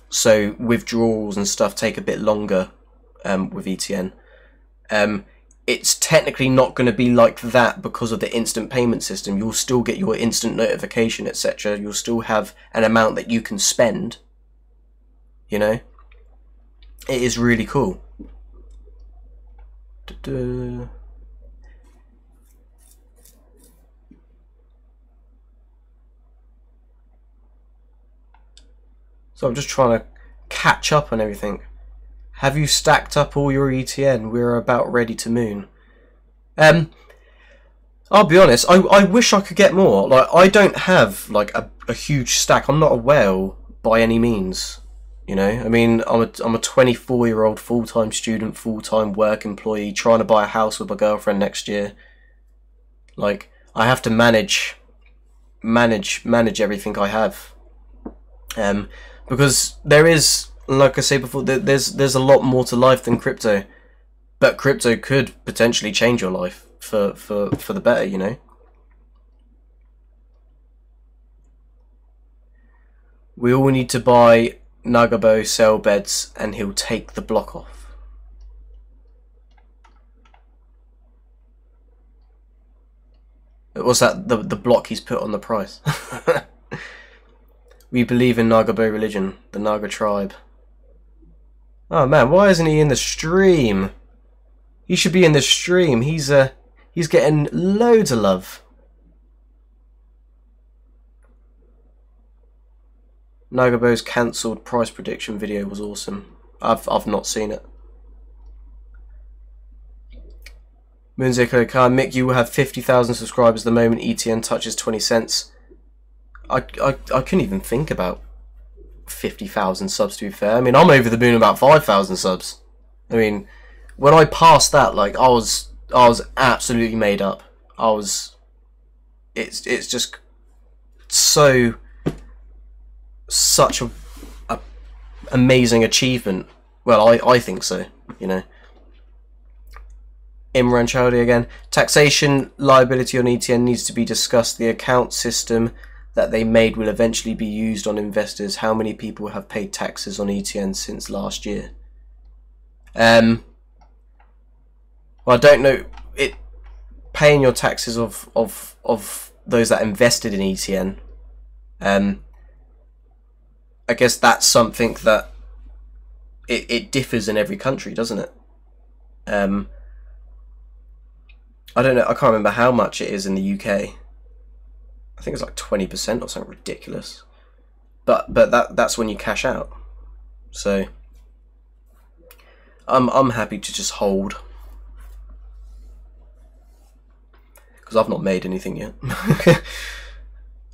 so withdrawals and stuff take a bit longer with ETN. It's technically not going to be like that because of the instant payment system. You'll still get your instant notification, etc. You'll still have an amount that you can spend. You know? It is really cool. So I'm just trying to catch up on everything. Have you stacked up all your ETN? We're about ready to moon. I'll be honest, I wish I could get more. Like, I don't have like a huge stack. I'm not a whale by any means. You know, I mean, I'm a 24-year-old full-time student, full-time work employee, trying to buy a house with my girlfriend next year. Like, I have to manage everything I have. Because there is, like I said before, there's a lot more to life than crypto, but crypto could potentially change your life for the better, you know. We all need to buy Nagabo cell beds, and he'll take the block off. What's that? The block he's put on the price. We believe in Nagabo religion, the Naga tribe. Oh man, why isn't he in the stream? He should be in the stream. He's getting loads of love. Nagabo's cancelled price prediction video was awesome. I've not seen it. Moonzeko Khan, Mick, you will have 50,000 subscribers the moment ETN touches 20 cents. I couldn't even think about 50,000 subs, to be fair. I mean, I'm over the moon about 5,000 subs. I mean, when I passed that, like, I was absolutely made up. It's just such a amazing achievement. Well, I think so, you know. Imran Chowdhury again. Taxation liability on ETN needs to be discussed. The account system that they made will eventually be used on investors. How many people have paid taxes on ETN since last year? Well, I don't know. Paying your taxes of those that invested in ETN. I guess that's something that it differs in every country, doesn't it? I don't know. I can't remember how much it is in the UK. I think it's like 20% or something ridiculous. But that's when you cash out. So I'm happy to just hold, because I've not made anything yet.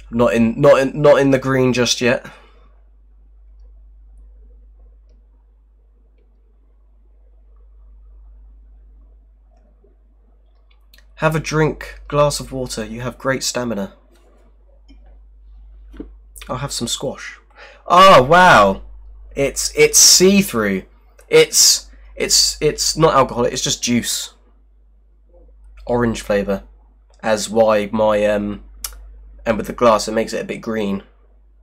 not in the green just yet. Have a drink, glass of water. You have great stamina. I'll have some squash. Oh wow, it's see-through. It's not alcoholic. It's just juice. Orange flavour. As why my and with the glass it makes it a bit green,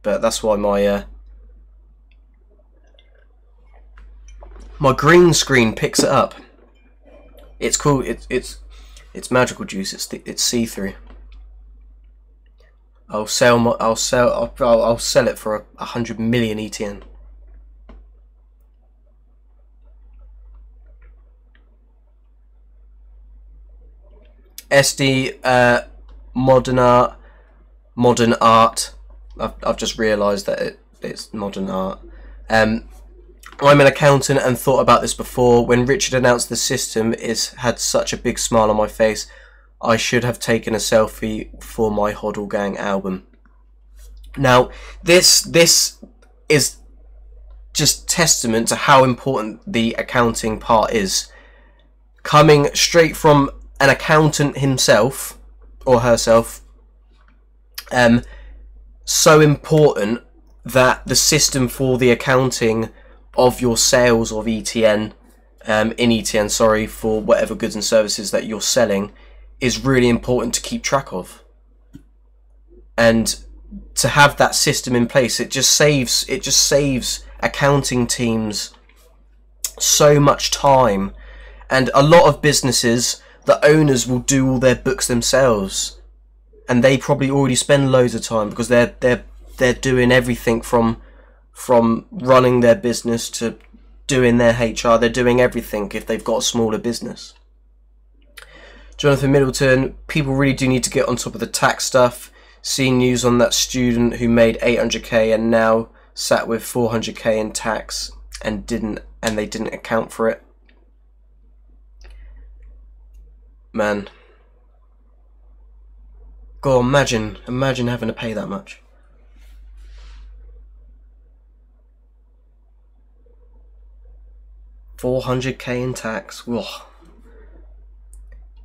but that's why my my green screen picks it up. It's cool. It's magical juice. It's see-through. I'll sell it for 100 million ETN. SD modern art. I've just realised that it's modern art. I'm an accountant and thought about this before. When Richard announced the system had such a big smile on my face, I should have taken a selfie for my Hoddle Gang album. Now, this is just testament to how important the accounting part is. Coming straight from an accountant himself, or herself, so important that the system for the accounting of your sales of ETN, in ETN, sorry, for whatever goods and services that you're selling, is really important to keep track of. And to have that system in place, it just saves accounting teams so much time. And a lot of businesses, the owners will do all their books themselves, and they probably already spend loads of time because they're doing everything from running their business to doing their HR. They're doing everything if they've got a smaller business. Jonathan Middleton, people really do need to get on top of the tax stuff. Seen news on that student who made 800k and now sat with 400k in tax and they didn't account for it. Man, God, imagine having to pay that much. $400k in tax. Whoa.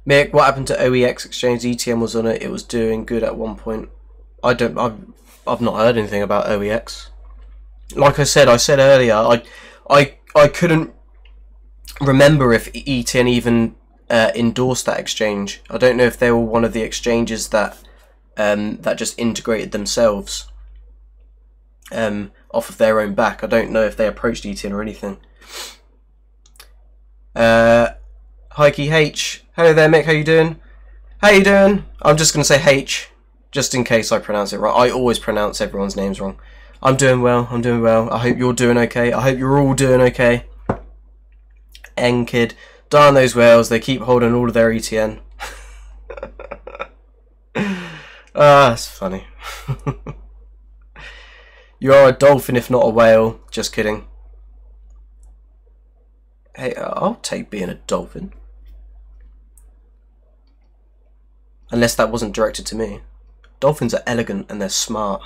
Mick, what happened to OEX Exchange? ETN was on it. It was doing good at one point. I've not heard anything about OEX. Like I said earlier, I couldn't remember if ETN even endorsed that exchange. I don't know if they were one of the exchanges that that just integrated themselves off of their own back. I don't know if they approached ETN or anything. Hikey H. Hello there, Mick. How you doing? How you doing? I'm just going to say H, just in case I pronounce it wrong. I always pronounce everyone's names wrong. I'm doing well. I'm doing well. I hope you're doing okay. I hope you're all doing okay. Kid. Darn those whales. They keep holding all of their ETN. Ah, that's funny. You are a dolphin if not a whale. Just kidding. Hey, I'll take being a dolphin. Unless that wasn't directed to me. Dolphins are elegant and they're smart.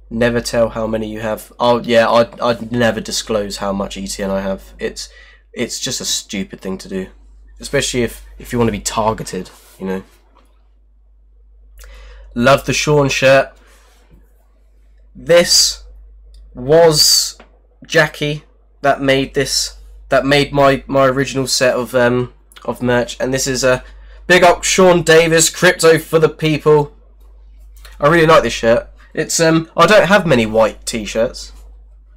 Never tell how many you have. Oh yeah, I'd never disclose how much ETN I have. It's just a stupid thing to do. Especially if you want to be targeted, you know. Love the Sean shirt. This was Jackie that made this, that made my original set of merch, and this is a Big up Sean Davis, Crypto for the People. I really like this shirt. It's I don't have many white t-shirts,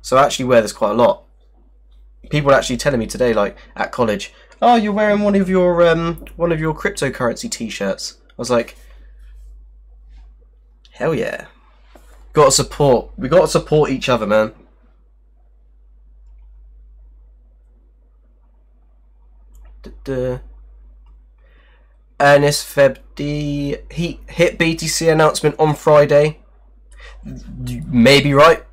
so I actually wear this quite a lot. People are actually telling me today, like at college, oh, you're wearing one of your cryptocurrency t-shirts. I was like, hell yeah. Got to support. We got to support each other, man. Ernest Feb D. He hit BTC announcement on Friday. You may be right.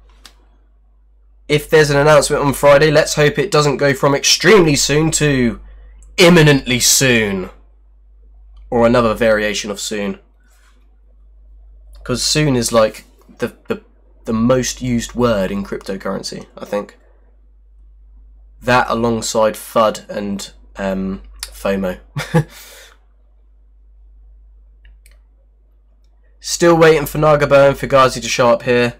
If there's an announcement on Friday, let's hope it doesn't go from extremely soon to imminently soon, or another variation of soon. Because soon is like the most used word in cryptocurrency, I think. That alongside FUD and FOMO. Still waiting for Nagaburn and Fugazi to show up here.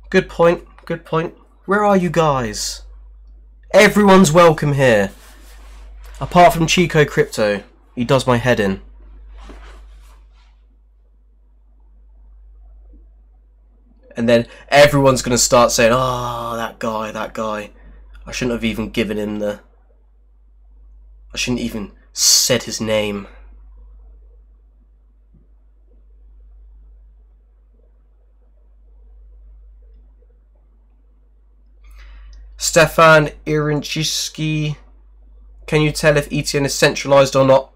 Good point, good point. Where are you guys? Everyone's welcome here. Apart from Chico Crypto. He does my head in. And then everyone's going to start saying, oh, that guy. I shouldn't have even given him the... I shouldn't even said his name. Stefan Irinchiski, can you tell if ETN is centralized or not?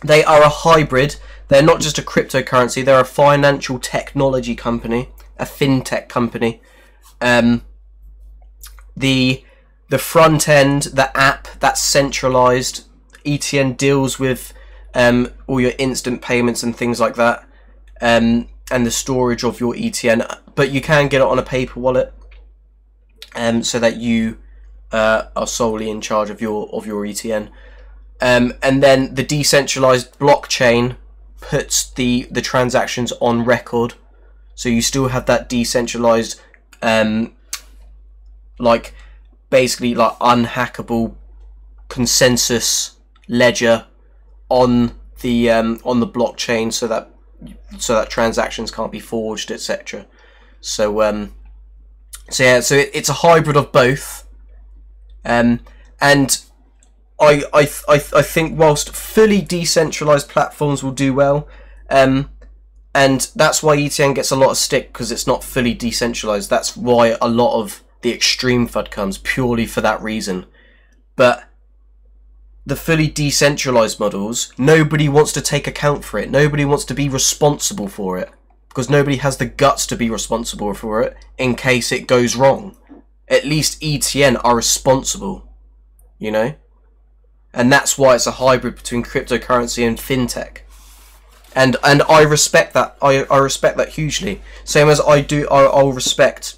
They are a hybrid. They're not just a cryptocurrency. They're a financial technology company, a fintech company. The front end, the app, that's centralized. ETN deals with all your instant payments and things like that, and the storage of your ETN. But you can get it on a paper wallet. So that you are solely in charge of your ETN, and then the decentralized blockchain puts the transactions on record, so you still have that decentralized, like basically like unhackable consensus ledger on the blockchain, so that transactions can't be forged, etc. So yeah, so it's a hybrid of both, and I think whilst fully decentralized platforms will do well, and that's why ETN gets a lot of stick, because it's not fully decentralized. That's why a lot of the extreme FUD comes, purely for that reason. But the fully decentralized models, nobody wants to take account for it. Nobody wants to be responsible for it. Because nobody has the guts to be responsible for it in case it goes wrong. At least ETN are responsible, you know? And that's why it's a hybrid between cryptocurrency and fintech. And I respect that. I respect that hugely. Same as I'll respect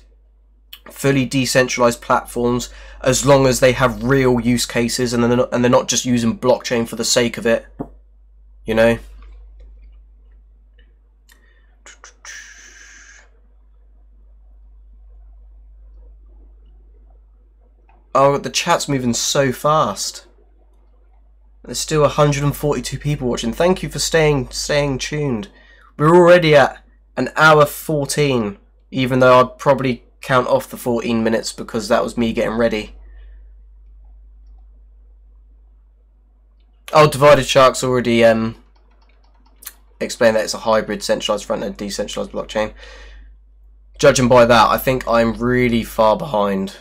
fully decentralized platforms as long as they have real use cases and they're not just using blockchain for the sake of it, you know? Oh, the chat's moving so fast. There's still 142 people watching. Thank you for staying tuned. We're already at an hour 14, even though I'd probably count off the 14 minutes because that was me getting ready. Oh, Divided Shark's already explained that it's a hybrid centralized front-end, decentralized blockchain. Judging by that, I think I'm really far behind.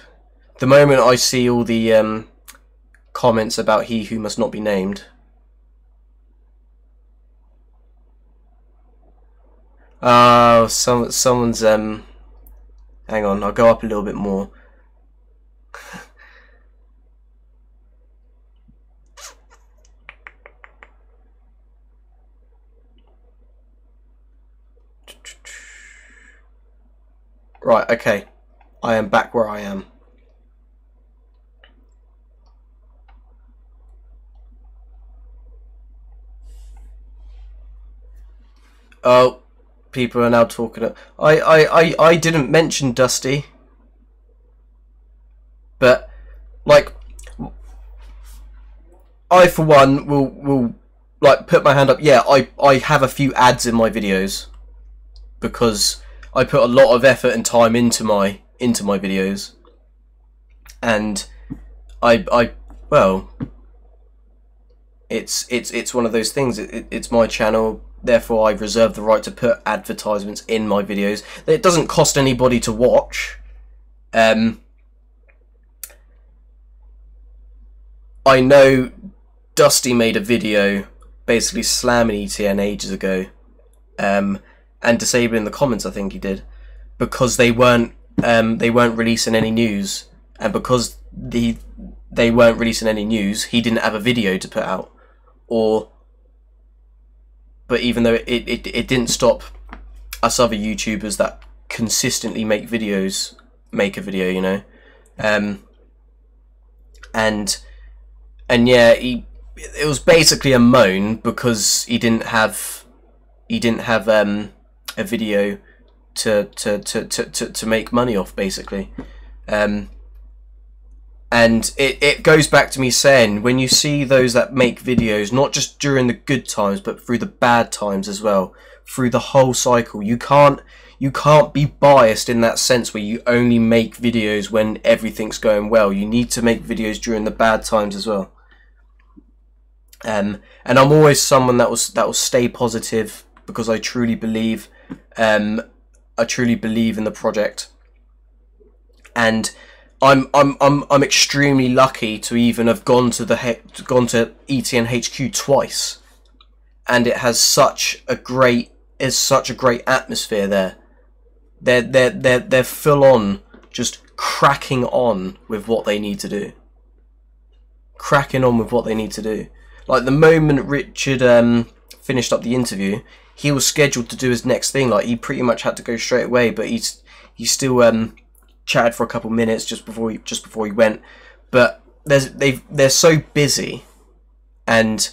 The moment I see all the comments about he who must not be named. Oh, someone's hang on, I'll go up a little bit more. Right, okay. I am back where I am. Oh, people are now talking. I didn't mention Dusty, but like, I for one will like put my hand up. Yeah, I have a few ads in my videos because I put a lot of effort and time into my videos, and well, it's one of those things. It's my channel, therefore I reserve the right to put advertisements in my videos. It doesn't cost anybody to watch. I know Dusty made a video basically slamming ETN ages ago, and disabling the comments, I think he did, because they weren't releasing any news, and because they weren't releasing any news, he didn't have a video to put out. But even though it didn't stop us other YouTubers that consistently make videos make a video, you know, and yeah, it was basically a moan because he didn't have a video to make money off, basically. And it goes back to me saying, when you see those that make videos, not just during the good times but through the bad times as well, through the whole cycle, you can't be biased in that sense where you only make videos when everything's going well. You need to make videos during the bad times as well. And I'm always someone that will stay positive, because I truly believe in the project, and I'm extremely lucky to even have gone to ETN HQ twice, and it has such a great atmosphere there. They're full on just cracking on with what they need to do. Like the moment Richard finished up the interview, he was scheduled to do his next thing. Like he pretty much had to go straight away, but he still chatted for a couple minutes just before he went. But they're so busy, and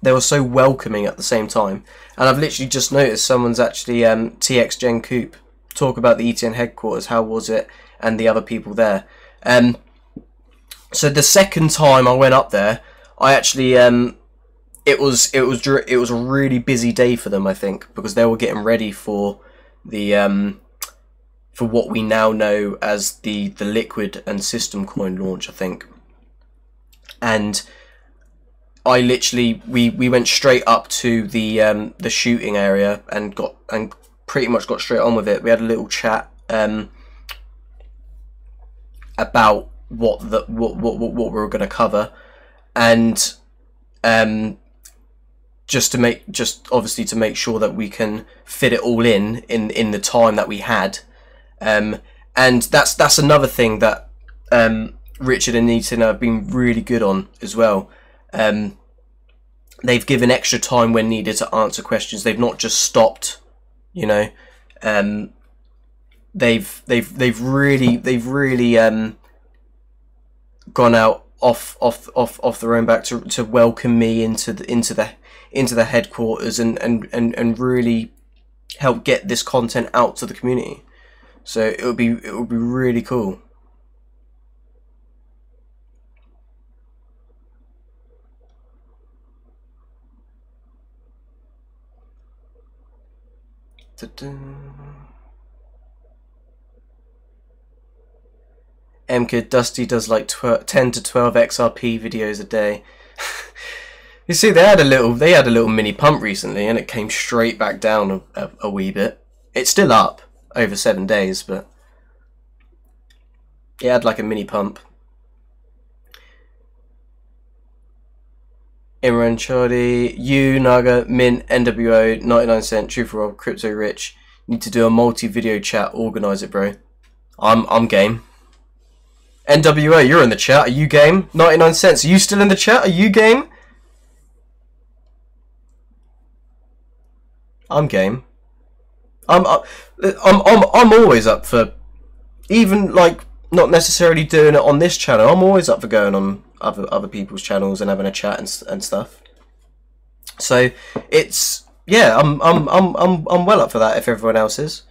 they were so welcoming at the same time. And I've literally just noticed someone's actually TX Gen Coop talk about the ETN headquarters. How was it? And the other people there. So the second time I went up there, I actually it was a really busy day for them, I think, because they were getting ready for the for what we now know as the Liquid and System coin launch, I think. And I literally we went straight up to the shooting area and pretty much got straight on with it. We had a little chat about what we were going to cover, and obviously to make sure that we can fit it all in the time that we had, and that's another thing that Richard and ETN have been really good on as well. They've given extra time when needed to answer questions. They've not just stopped, you know. They've really gone out off their own back to welcome me into the headquarters and really help get this content out to the community. So it would be really cool. MKid Dusty does like 10 to 12 XRP videos a day. You see, they had a little mini pump recently, and it came straight back down a wee bit. It's still up over 7 days, but it had like a mini pump. Imran Chadi, you, Naga, Mint, NWO, 99 cent, Truth for Rob, Crypto Rich. Need to do a multi-video chat. Organise it, bro. I'm game. NWO, you're in the chat. Are you game? 99 cents. Are you still in the chat? Are you game? I'm game. I'm always up for, even like not necessarily doing it on this channel. I'm always up for going on other people's channels and having a chat and stuff. So it's, yeah, I'm well up for that if everyone else is.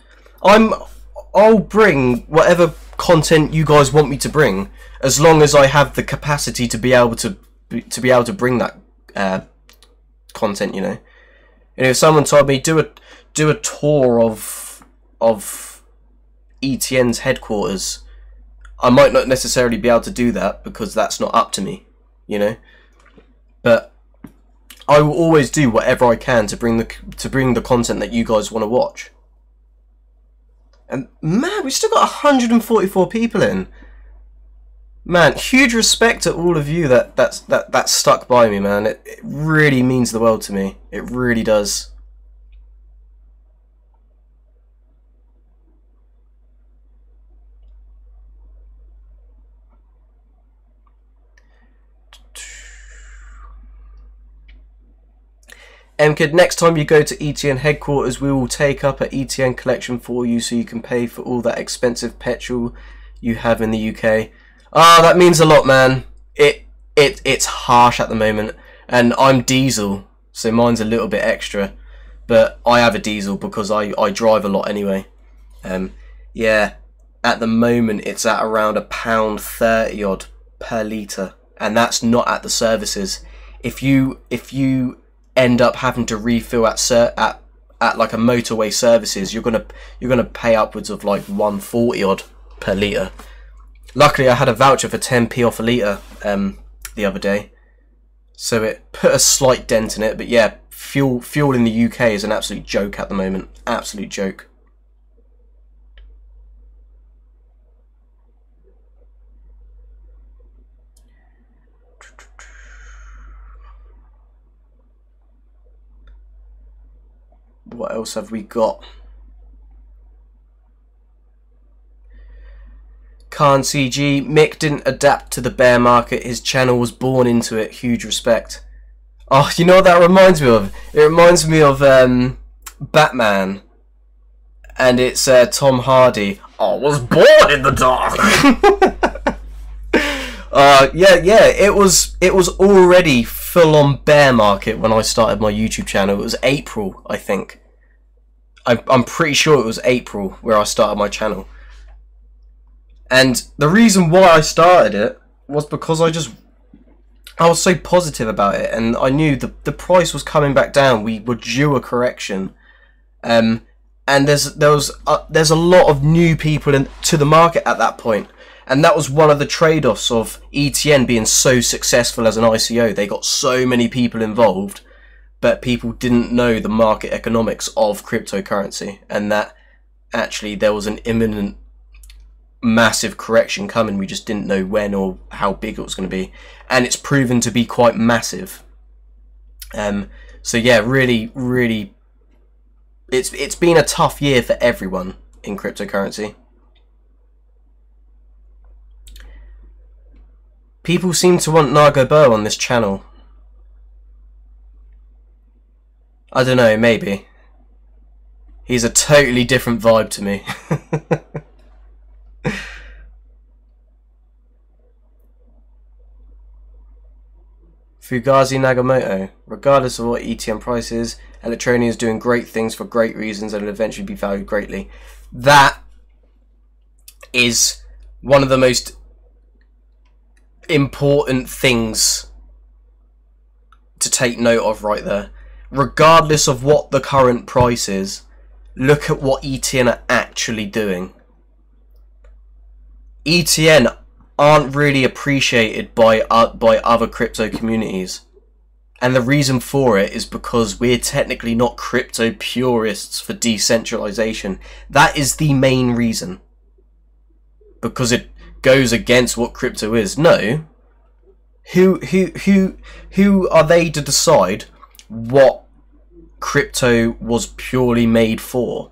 I'll bring whatever content you guys want me to bring, as long as I have the capacity to be able to bring that content, you know. And if someone told me do a tour of ETN's headquarters, I might not necessarily be able to do that because that's not up to me, you know. But I will always do whatever I can to bring the content that you guys want to watch. And man, we've still got 144 people in. Man, huge respect to all of you that stuck by me, man. It really means the world to me. It really does. MKid, next time you go to ETN headquarters, we will take up an ETN collection for you so you can pay for all that expensive petrol you have in the UK. Ah, that means a lot, man. It's harsh at the moment, and I'm diesel, so mine's a little bit extra. But I have a diesel because I drive a lot anyway. Yeah, at the moment it's at around £1.30 odd per litre, and that's not at the services. If you end up having to refill at like a motorway services, you're gonna pay upwards of like 140 odd per litre. Luckily, I had a voucher for 10p off a litre the other day, so it put a slight dent in it. But yeah, fuel in the UK is an absolute joke at the moment. Absolute joke. What else have we got? Khan CG, Mick didn't adapt to the bear market. His channel was born into it. Huge respect. Oh, you know what that reminds me of? It reminds me of Batman, and it's Tom Hardy. I was born in the dark. Yeah. It was already full on bear market when I started my YouTube channel. It was April, I think. I'm pretty sure it was April where I started my channel. And the reason why I started it was because I was so positive about it, and I knew the price was coming back down. We were due a correction, and there's a lot of new people into the market at that point, and that was one of the trade-offs of ETN being so successful as an ICO. They got so many people involved, but people didn't know the market economics of cryptocurrency, and that actually there was an imminent massive correction coming. We just didn't know when or how big it was going to be, and it's proven to be quite massive. So yeah, really it's been a tough year for everyone in cryptocurrency. People seem to want Nago on this channel. I don't know, maybe. He's a totally different vibe to me. Fugazi Nagamoto. Regardless of what ETN price is, Electroneum is doing great things for great reasons and will eventually be valued greatly. That is one of the most important things to take note of right there. Regardless of what the current price is, look at what ETN are actually doing. ETN aren't really appreciated by other crypto communities, and the reason for it is because we're technically not crypto purists for decentralization. That is the main reason, because it goes against what crypto is. No, who are they to decide what crypto was purely made for?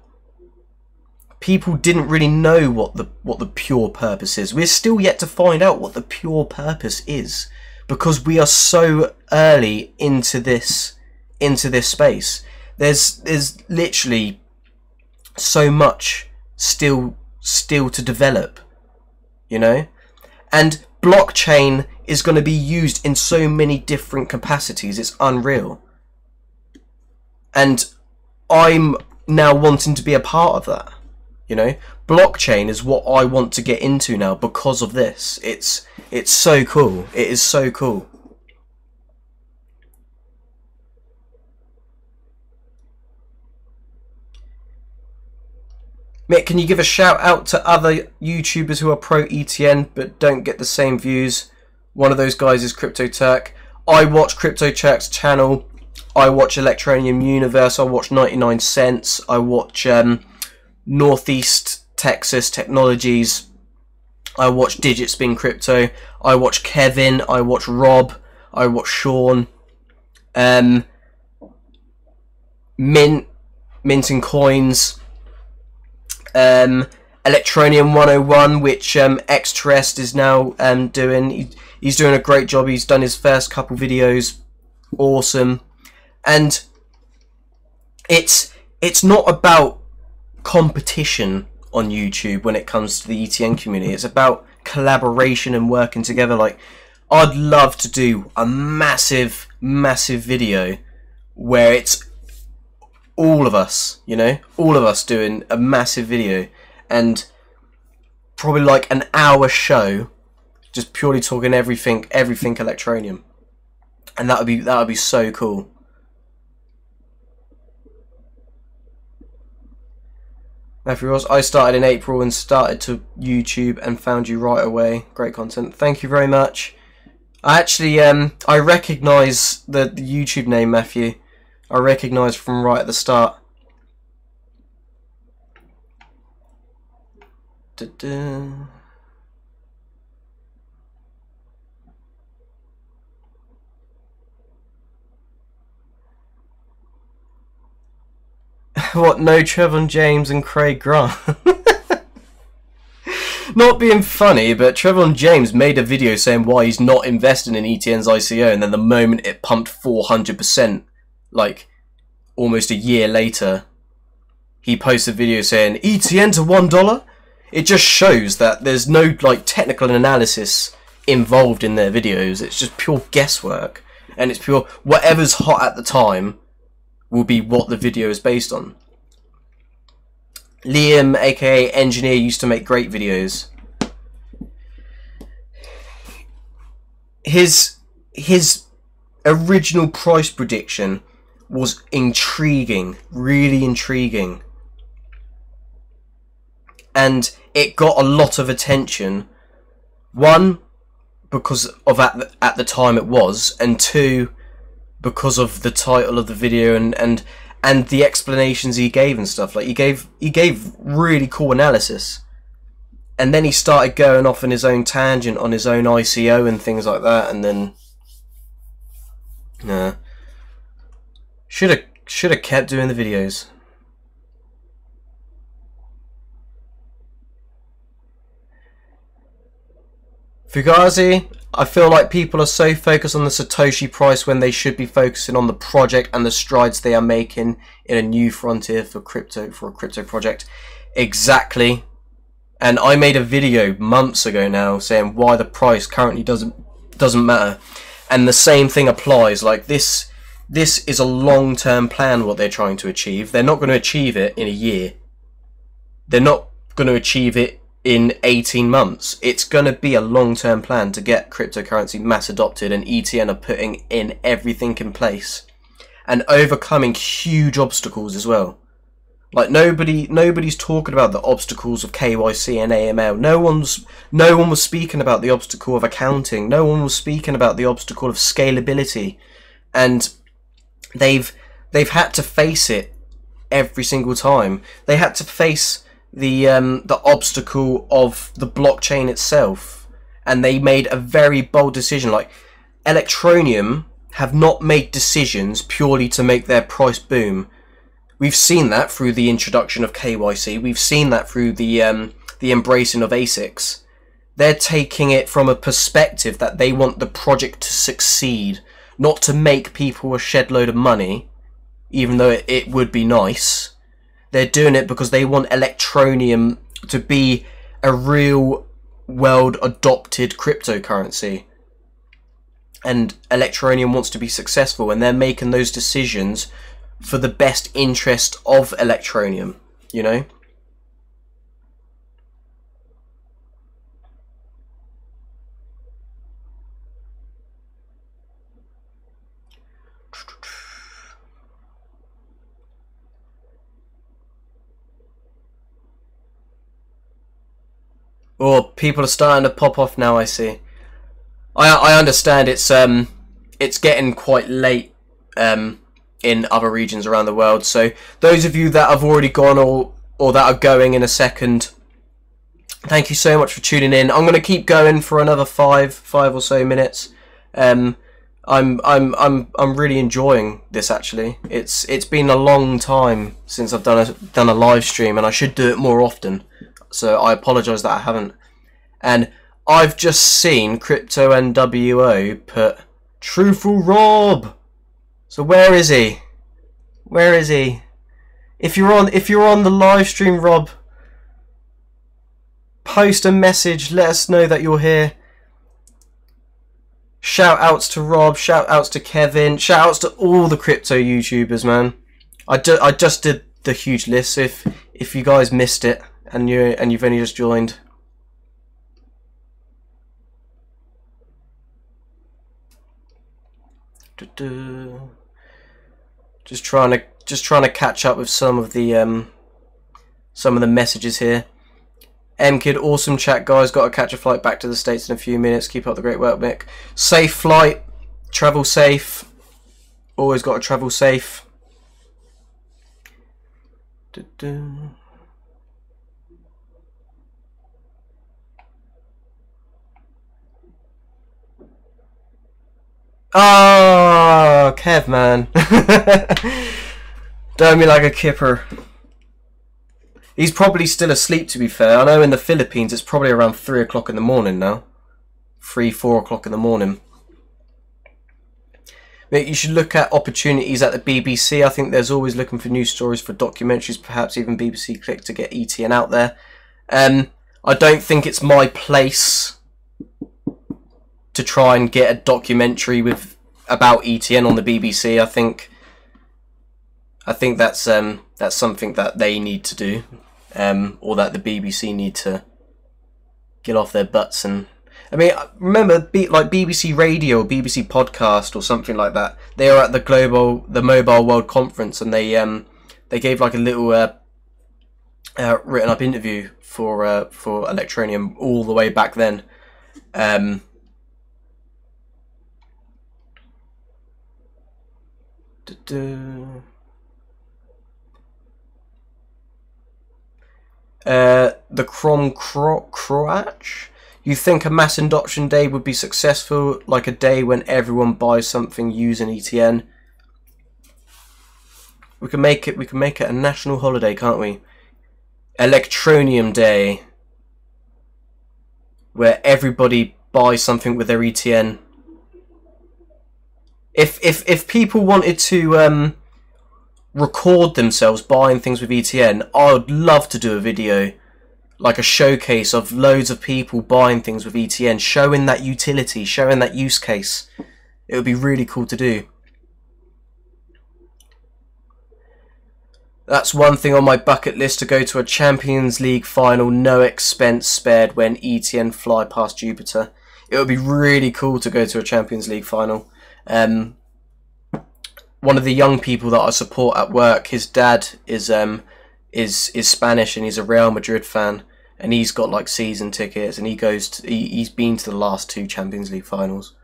People didn't really know what the pure purpose is. We're still yet to find out what the pure purpose is, because we are so early into this space. There's literally so much still to develop, you know? And blockchain is going to be used in so many different capacities. It's unreal. And I'm now wanting to be a part of that. You know, blockchain is what I want to get into now because of this. It's so cool. It is so cool. Mick, can you give a shout out to other YouTubers who are pro ETN but don't get the same views? One of those guys is Crypto Turk. I watch Crypto Turk's channel. I watch Electroneum Universe. I watch 99 Cents. I watch Northeast Texas Technologies. I watch Digit Spin Crypto. I watch Kevin. I watch Rob. I watch Sean. Minting Coins. Electroneum 101, which Xtrest is now doing. He's doing a great job. He's done his first couple videos. Awesome. And it's not about competition on YouTube when it comes to the ETN community. It's about collaboration and working together. Like, I'd love to do a massive video where it's all of us, you know, all of us doing a massive video, and probably like an hour show just purely talking everything Electroneum, and that would be so cool. Matthew Ross, I started in April and started to YouTube and found you right away. Great content. Thank you very much. I actually I recognise the YouTube name, Matthew. I recognise from right at the start. What, no Trevon James and Craig Grant? Not being funny, but Trevon James made a video saying why he's not investing in ETN's ICO, and then the moment it pumped 400%, like almost a year later, he posted a video saying ETN to $1. It just shows that there's no like technical analysis involved in their videos. It's just pure guesswork, and it's pure whatever's hot at the time will be what the video is based on. Liam, aka Engineer, used to make great videos. His original price prediction was intriguing, really intriguing, and it got a lot of attention. One, because of at the time it was, and two, because of the title of the video and the explanations he gave and stuff. Like he gave really cool analysis, and then he started going off on his own tangent on his own ICO and things like that, and then should have kept doing the videos. Fugazi, I feel like people are so focused on the Satoshi price when they should be focusing on the project and the strides they are making in a new frontier for a crypto project. Exactly. And I made a video months ago now saying why the price currently doesn't matter. And the same thing applies. Like this is a long-term plan what they're trying to achieve. They're not going to achieve it in a year. They're not going to achieve it in 18 months. It's going to be a long-term plan to get cryptocurrency mass adopted, and ETN are putting in everything in place and overcoming huge obstacles as well. Like nobody's talking about the obstacles of KYC and AML. No one was speaking about the obstacle of accounting. No one was speaking about the obstacle of scalability, and they've had to face it every single time. They had to face the obstacle of the blockchain itself, and they made a very bold decision. Like Electroneum have not made decisions purely to make their price boom. We've seen that through the introduction of KYC. We've seen that through the embracing of ASICs. They're taking it from a perspective that they want the project to succeed, not to make people a shed load of money, even though it would be nice. They're doing it because they want Electroneum to be a real world adopted cryptocurrency. And Electroneum wants to be successful, and they're making those decisions for the best interest of Electroneum, you know? Or people are starting to pop off now, I see. I understand it's getting quite late in other regions around the world. So those of you that have already gone or that are going in a second, thank you so much for tuning in. I'm going to keep going for another five or so minutes. I'm really enjoying this actually. It's been a long time since I've done a live stream, and I should do it more often. So I apologise that I haven't. And I've just seen Crypto NWO put Truthful Rob. So where is he? Where is he? If you're on the live stream, Rob, post a message. Let us know that you're here. Shout outs to Rob. Shout outs to Kevin. Shout outs to all the crypto YouTubers, man. I just did the huge list. So if you guys missed it and you've only just joined. Just trying to catch up with some of the messages here. M-Kid, awesome chat, guys. Got to catch a flight back to the States in a few minutes. Keep up the great work, Mick. Safe flight. Travel safe. Always got to travel safe. Oh, Kev, man. Don't be like a kipper. He's probably still asleep, to be fair. I know in the Philippines it's probably around 3 o'clock in the morning now. 4 o'clock in the morning. But you should look at opportunities at the BBC. I think there's always looking for news stories for documentaries, perhaps even BBC Click to get ETN out there. I don't think it's my place to try and get a documentary about ETN on the BBC. I think that's something that they need to do, or that the BBC need to get off their butts. And I mean, remember, like BBC Radio, BBC Podcast, or something like that. They were at the Mobile World Conference, and they gave like a little written up interview for Electroneum all the way back then. The Croach. You think a mass adoption day would be successful, like a day when everyone buys something using ETN? We can make it a national holiday, can't we? Electroneum Day, where everybody buys something with their ETN. If people wanted to record themselves buying things with ETN, I would love to do a video, like a showcase of loads of people buying things with ETN, showing that utility, showing that use case. It would be really cool to do. That's one thing on my bucket list, to go to a Champions League final, no expense spared, when ETN fly past Jupiter. It would be really cool to go to a Champions League final. One of the young people that I support at work, his dad is Spanish, and he's a Real Madrid fan, and he's got like season tickets, and he's been to the last 2 Champions League finals,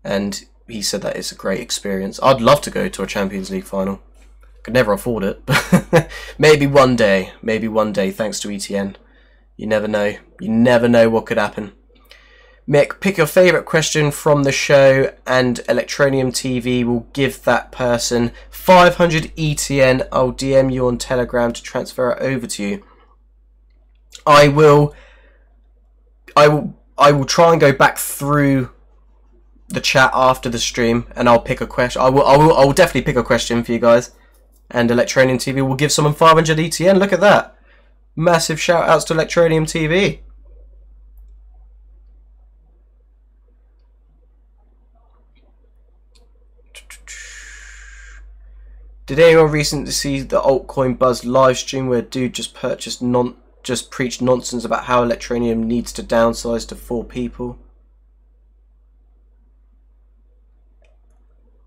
and he said that it's a great experience. I'd love to go to a Champions League final. Could never afford it, but maybe one day, thanks to ETN. You never know. You never know what could happen. Mick, pick your favourite question from the show, and Electroneum TV will give that person 500 ETN. I'll DM you on Telegram to transfer it over to you. I will try and go back through the chat after the stream, and I'll pick a question. I will definitely pick a question for you guys, and Electroneum TV will give someone 500 ETN. Look at that! Massive shout outs to Electroneum TV. Did anyone recently see the Altcoin Buzz live stream where a dude just preached nonsense about how Electroneum needs to downsize to 4 people?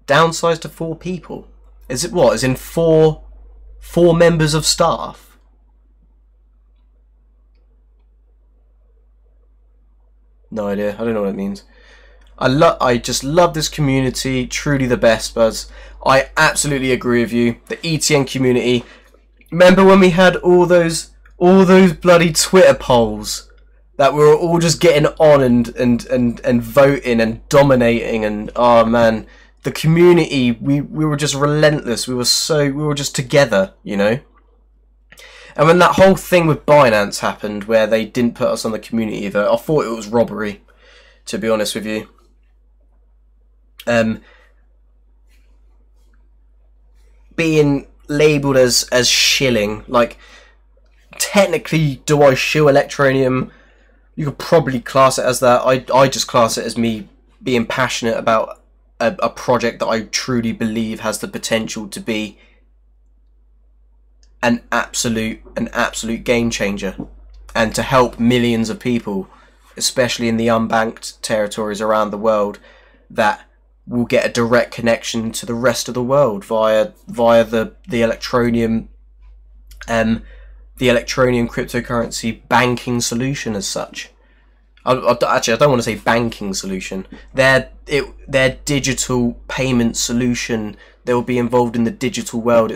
Downsize to 4 people? Is it what? As in 4 members of staff? No idea. I don't know what it means. I just love this community. Truly the best, Buzz. I absolutely agree with you. The ETN community. Remember when we had all those bloody Twitter polls that we were all just getting on and voting and dominating, and oh man, the community, we were just relentless. We were just together, you know. And when that whole thing with Binance happened, where they didn't put us on the community vote, I thought it was robbery, to be honest with you. Being labelled as shilling, like, technically, do I shill Electroneum? You could probably class it as that. I just class it as me being passionate about a project that I truly believe has the potential to be an absolute game changer, and to help millions of people, especially in the unbanked territories around the world, that will get a direct connection to the rest of the world via the Electroneum the Electroneum cryptocurrency banking solution as such. Actually, I don't want to say banking solution. Their digital payment solution. They will be involved in the digital world.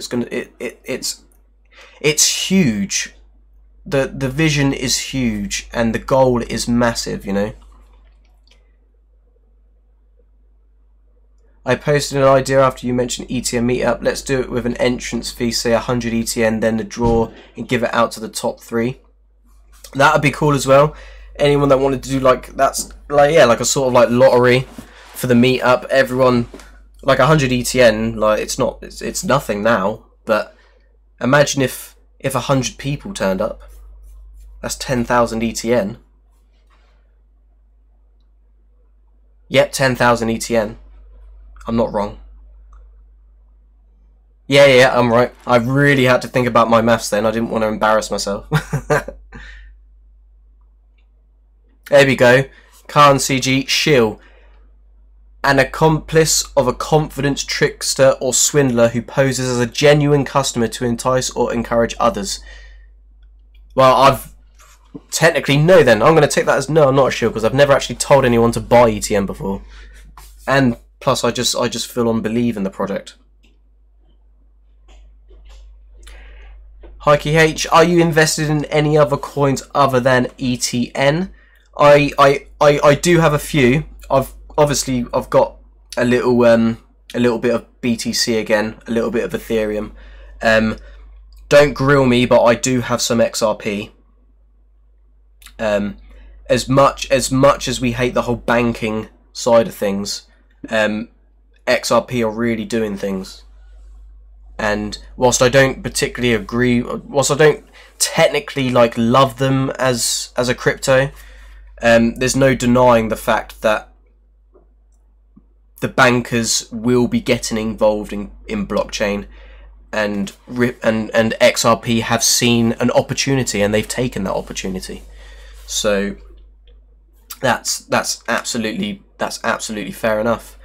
It's huge. The vision is huge, and the goal is massive, you know. I posted an idea after you mentioned ETN meetup. Let's do it with an entrance fee, say 100 ETN, then the draw, and give it out to the top 3. That would be cool as well. Anyone that wanted to do like a sort of like lottery for the meetup, everyone, like 100 ETN, like it's nothing now, but imagine if 100 people turned up. That's 10,000 ETN. Yep, 10,000 ETN. I'm not wrong. Yeah, I'm right. I really had to think about my maths then. I didn't want to embarrass myself. There we go. Khan CG, shill. An accomplice of a confidence trickster or swindler who poses as a genuine customer to entice or encourage others. Well, I've technically no then. I'm going to take that as no, I'm not a shill, because I've never actually told anyone to buy ETN before. And plus, I just full on believe in the project. Hikey H, are you invested in any other coins other than ETN? I do have a few. I've got a little bit of BTC again, a little bit of Ethereum. Don't grill me, but I do have some XRP. As much as we hate the whole banking side of things, XRP are really doing things. And whilst I don't particularly agree, whilst I don't technically like love them as a crypto, there's no denying the fact that the bankers will be getting involved in blockchain, and XRP have seen an opportunity and they've taken that opportunity. So that's absolutely fair enough.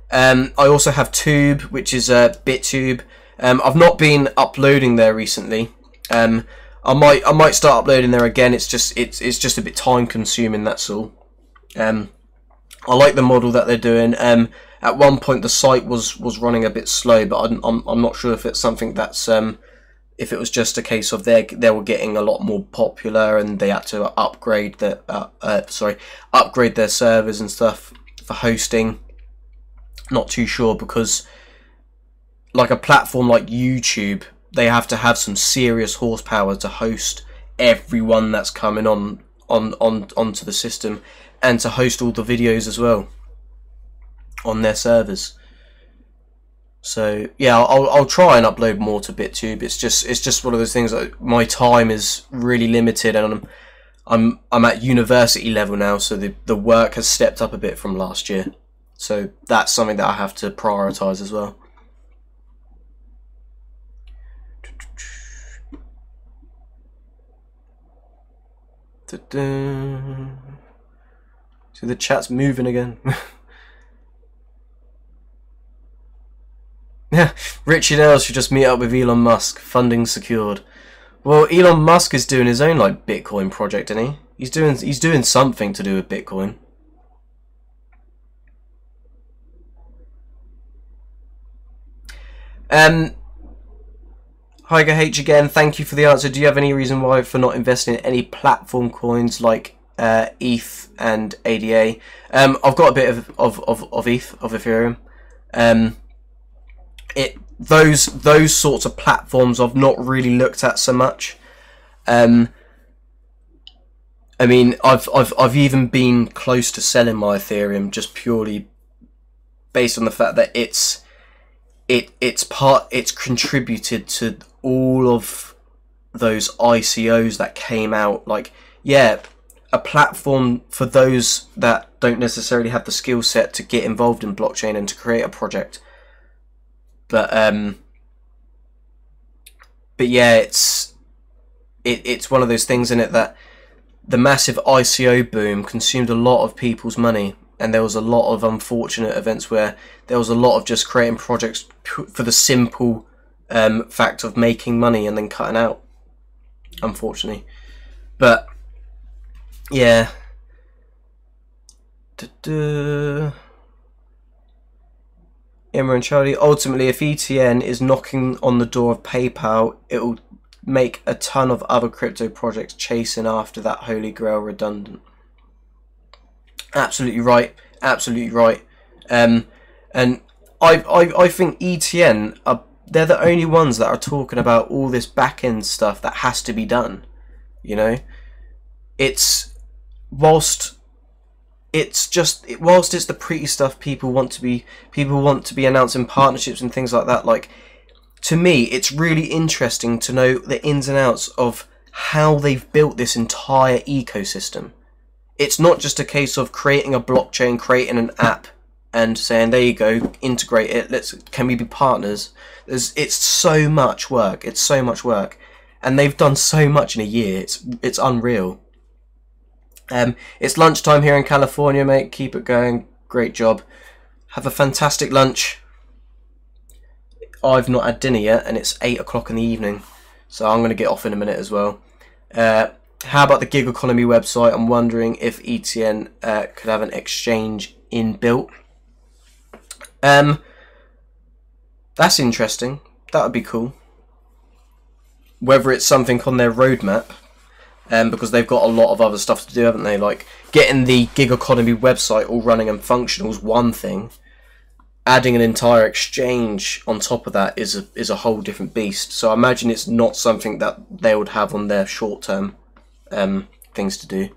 I also have Tube, which is BitTube. I've not been uploading there recently. I might start uploading there again. It's just a bit time consuming, that's all. I like the model that they're doing. At one point the site was running a bit slow, but I'm not sure if it's something that's if it was just a case of they were getting a lot more popular and they had to upgrade their servers and stuff for hosting. Not too sure, because like a platform like YouTube, they have to have some serious horsepower to host everyone that's coming onto the system, and to host all the videos as well on their servers. So yeah, I'll try and upload more to BitTube. It's just one of those things that my time is really limited, and I'm at university level now, so the work has stepped up a bit from last year. So that's something that I have to prioritize as well. So the chat's moving again. Yeah, Richard Ailes should just meet up with Elon Musk. Funding secured. Well, Elon Musk is doing his own like Bitcoin project, isn't he? He's doing something to do with Bitcoin. Higer H again, thank you for the answer. Do you have any reason why for not investing in any platform coins like ETH and ADA? I've got a bit of ETH, of Ethereum. Those sorts of platforms I've not really looked at so much. I mean, I've even been close to selling my Ethereum just purely based on the fact that it's contributed to all of those ICOs that came out. Like, yeah, a platform for those that don't necessarily have the skill set to get involved in blockchain and to create a project. But yeah, it's one of those things in it that the massive ICO boom consumed a lot of people's money. And there was a lot of unfortunate events where there was a lot of just creating projects for the simple fact of making money and then cutting out, unfortunately. But yeah, Imran Charlie, ultimately if ETN is knocking on the door of PayPal, it will make a ton of other crypto projects chasing after that holy grail redundant. Absolutely right, absolutely right. And I think ETN they're the only ones that are talking about all this back end stuff that has to be done. You know, whilst it's the pretty stuff people want to be announcing partnerships and things like that. Like, to me, it's really interesting to know the ins and outs of how they've built this entire ecosystem. It's not just a case of creating a blockchain, creating an app, and saying, there you go, integrate it, can we be partners? It's so much work, and they've done so much in a year, it's unreal. It's lunchtime here in California, mate, keep it going, great job. Have a fantastic lunch. I've not had dinner yet, and it's 8 o'clock in the evening, so I'm going to get off in a minute as well. How about the gig economy website? I'm wondering if ETN could have an exchange inbuilt. That's interesting. That would be cool. Whether it's something on their roadmap, because they've got a lot of other stuff to do, haven't they? Like, getting the gig economy website all running and functional is one thing. Adding an entire exchange on top of that is a whole different beast. So I imagine it's not something that they would have on their short-term things to do.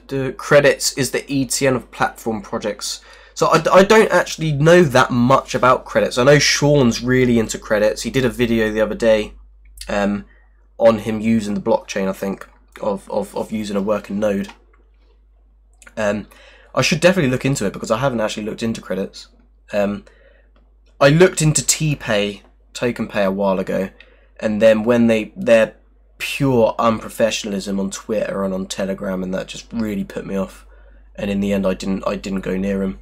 The credits is the ETN of platform projects. So I don't actually know that much about credits. I know Sean's really into credits. He did a video the other day on him using the blockchain, I think, of using a working node. I should definitely look into it because I haven't actually looked into credits. I looked into TPay, Token Pay, a while ago, and then when their pure unprofessionalism on Twitter and on Telegram, and that just really put me off. And in the end, I didn't go near him.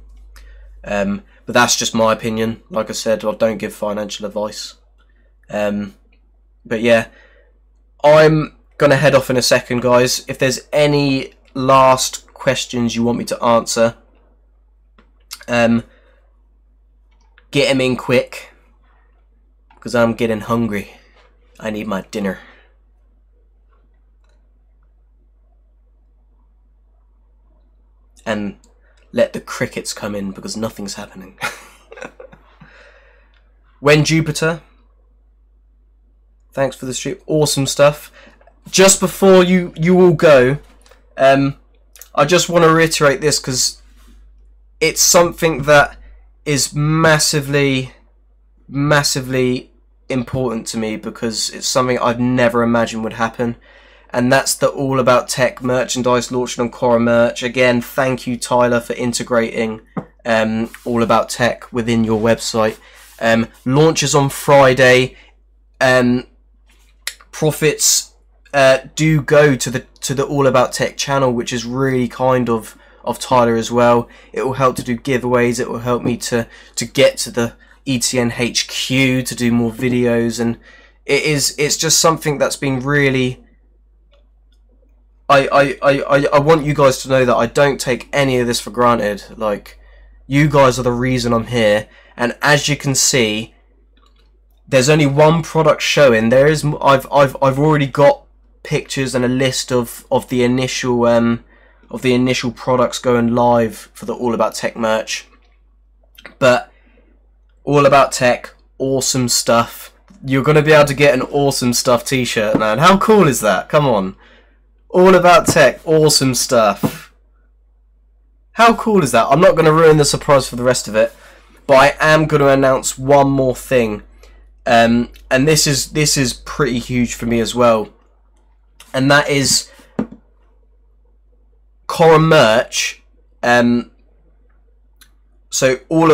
But that's just my opinion. Like I said, I don't give financial advice. But yeah, I'm gonna head off in a second, guys. If there's any last questions you want me to answer, get them in quick, because I'm getting hungry. I need my dinner. And let the crickets come in because nothing's happening. When Jupiter, thanks for the stream, awesome stuff. Just before you all go, I just want to reiterate this because it's something that is massively important to me, because it's something I've never imagined would happen. And that's the All About Tech merchandise launching on Quora Merch. Again, thank you, Tyler, for integrating All About Tech within your website. Launches on Friday. Profits do go to the All About Tech channel, which is really kind of Tyler as well. It will help to do giveaways. It will help me to get to the ETN HQ to do more videos, and it's just something that's been really. I want you guys to know that I don't take any of this for granted. Like, you guys are the reason I'm here, and as you can see, there's only one product showing. There is I've already got pictures and a list of the initial products going live for the All About Tech merch. But All About Tech, awesome stuff. You're going to be able to get an awesome stuff t-shirt, man. How cool is that? Come on. All About Tech, awesome stuff. How cool is that? I'm not going to ruin the surprise for the rest of it, but I am going to announce one more thing. And this is pretty huge for me as well. And that is Cora merch. So all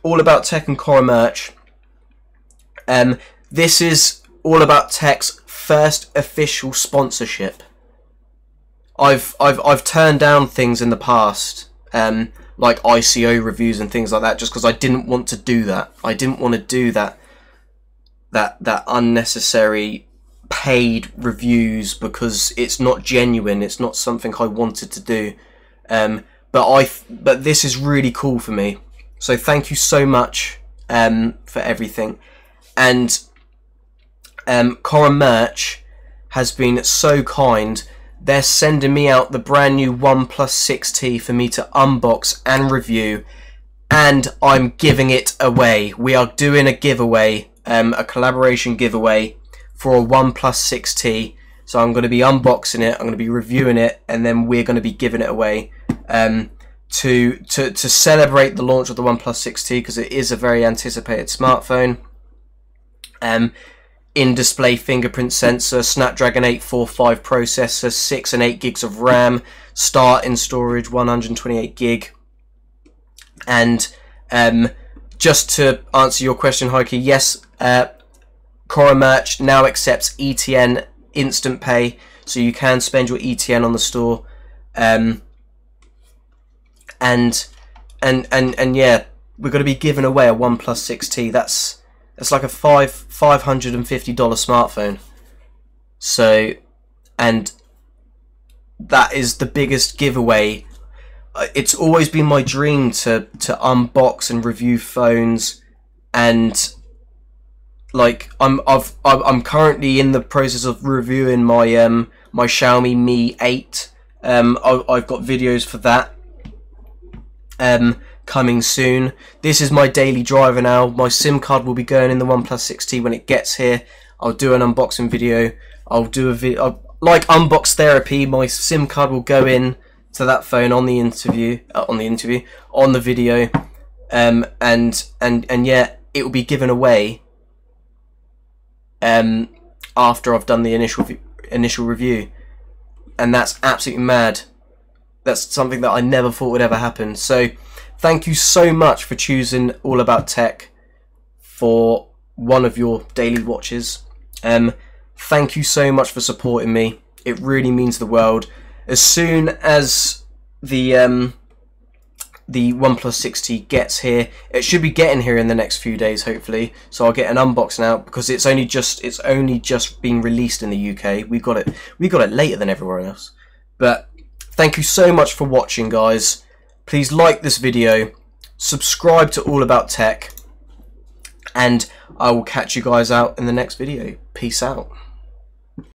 About Tech and Cora merch. This is All About Tech's first official sponsorship. I've turned down things in the past, like ICO reviews and things like that, just because I didn't want to do that. I didn't want to do that unnecessary paid reviews, because it's not genuine. It's not something I wanted to do. But this is really cool for me. So thank you so much for everything. And Cora merch has been so kind. They're sending me out the brand new OnePlus 6T for me to unbox and review, and I'm giving it away. We are doing a giveaway, a collaboration giveaway for a OnePlus 6T. So I'm going to be unboxing it, I'm going to be reviewing it, and then we're going to be giving it away to celebrate the launch of the OnePlus 6T, because it is a very anticipated smartphone. In-display fingerprint sensor, Snapdragon 845 processor, 6 and 8 gigs of RAM, start-in storage 128 gig. And just to answer your question, Heike, yes, Cora merch now accepts ETN instant pay, so you can spend your ETN on the store. And yeah, we're going to be giving away a OnePlus 6T. That's like a $550 smartphone. So, and that is the biggest giveaway. It's always been my dream to unbox and review phones, and like I'm currently in the process of reviewing my my Xiaomi Mi 8. I've got videos for that coming soon. This is my daily driver now. My SIM card will be going in the OnePlus 6T when it gets here. I'll do an unboxing video. I'll do a video like Unbox Therapy. My SIM card will go in to that phone on the video, and yeah, it will be given away after I've done the initial review, and that's absolutely mad. That's something that I never thought would ever happen. So thank you so much for choosing All About Tech for one of your daily watches. Thank you so much for supporting me. It really means the world. As soon as the OnePlus 6T gets here, it should be getting here in the next few days, hopefully. So I'll get an unboxing out, because it's only just been released in the UK. We got it later than everywhere else. But thank you so much for watching, guys. Please like this video, subscribe to All About Tech, and I will catch you guys out in the next video. Peace out.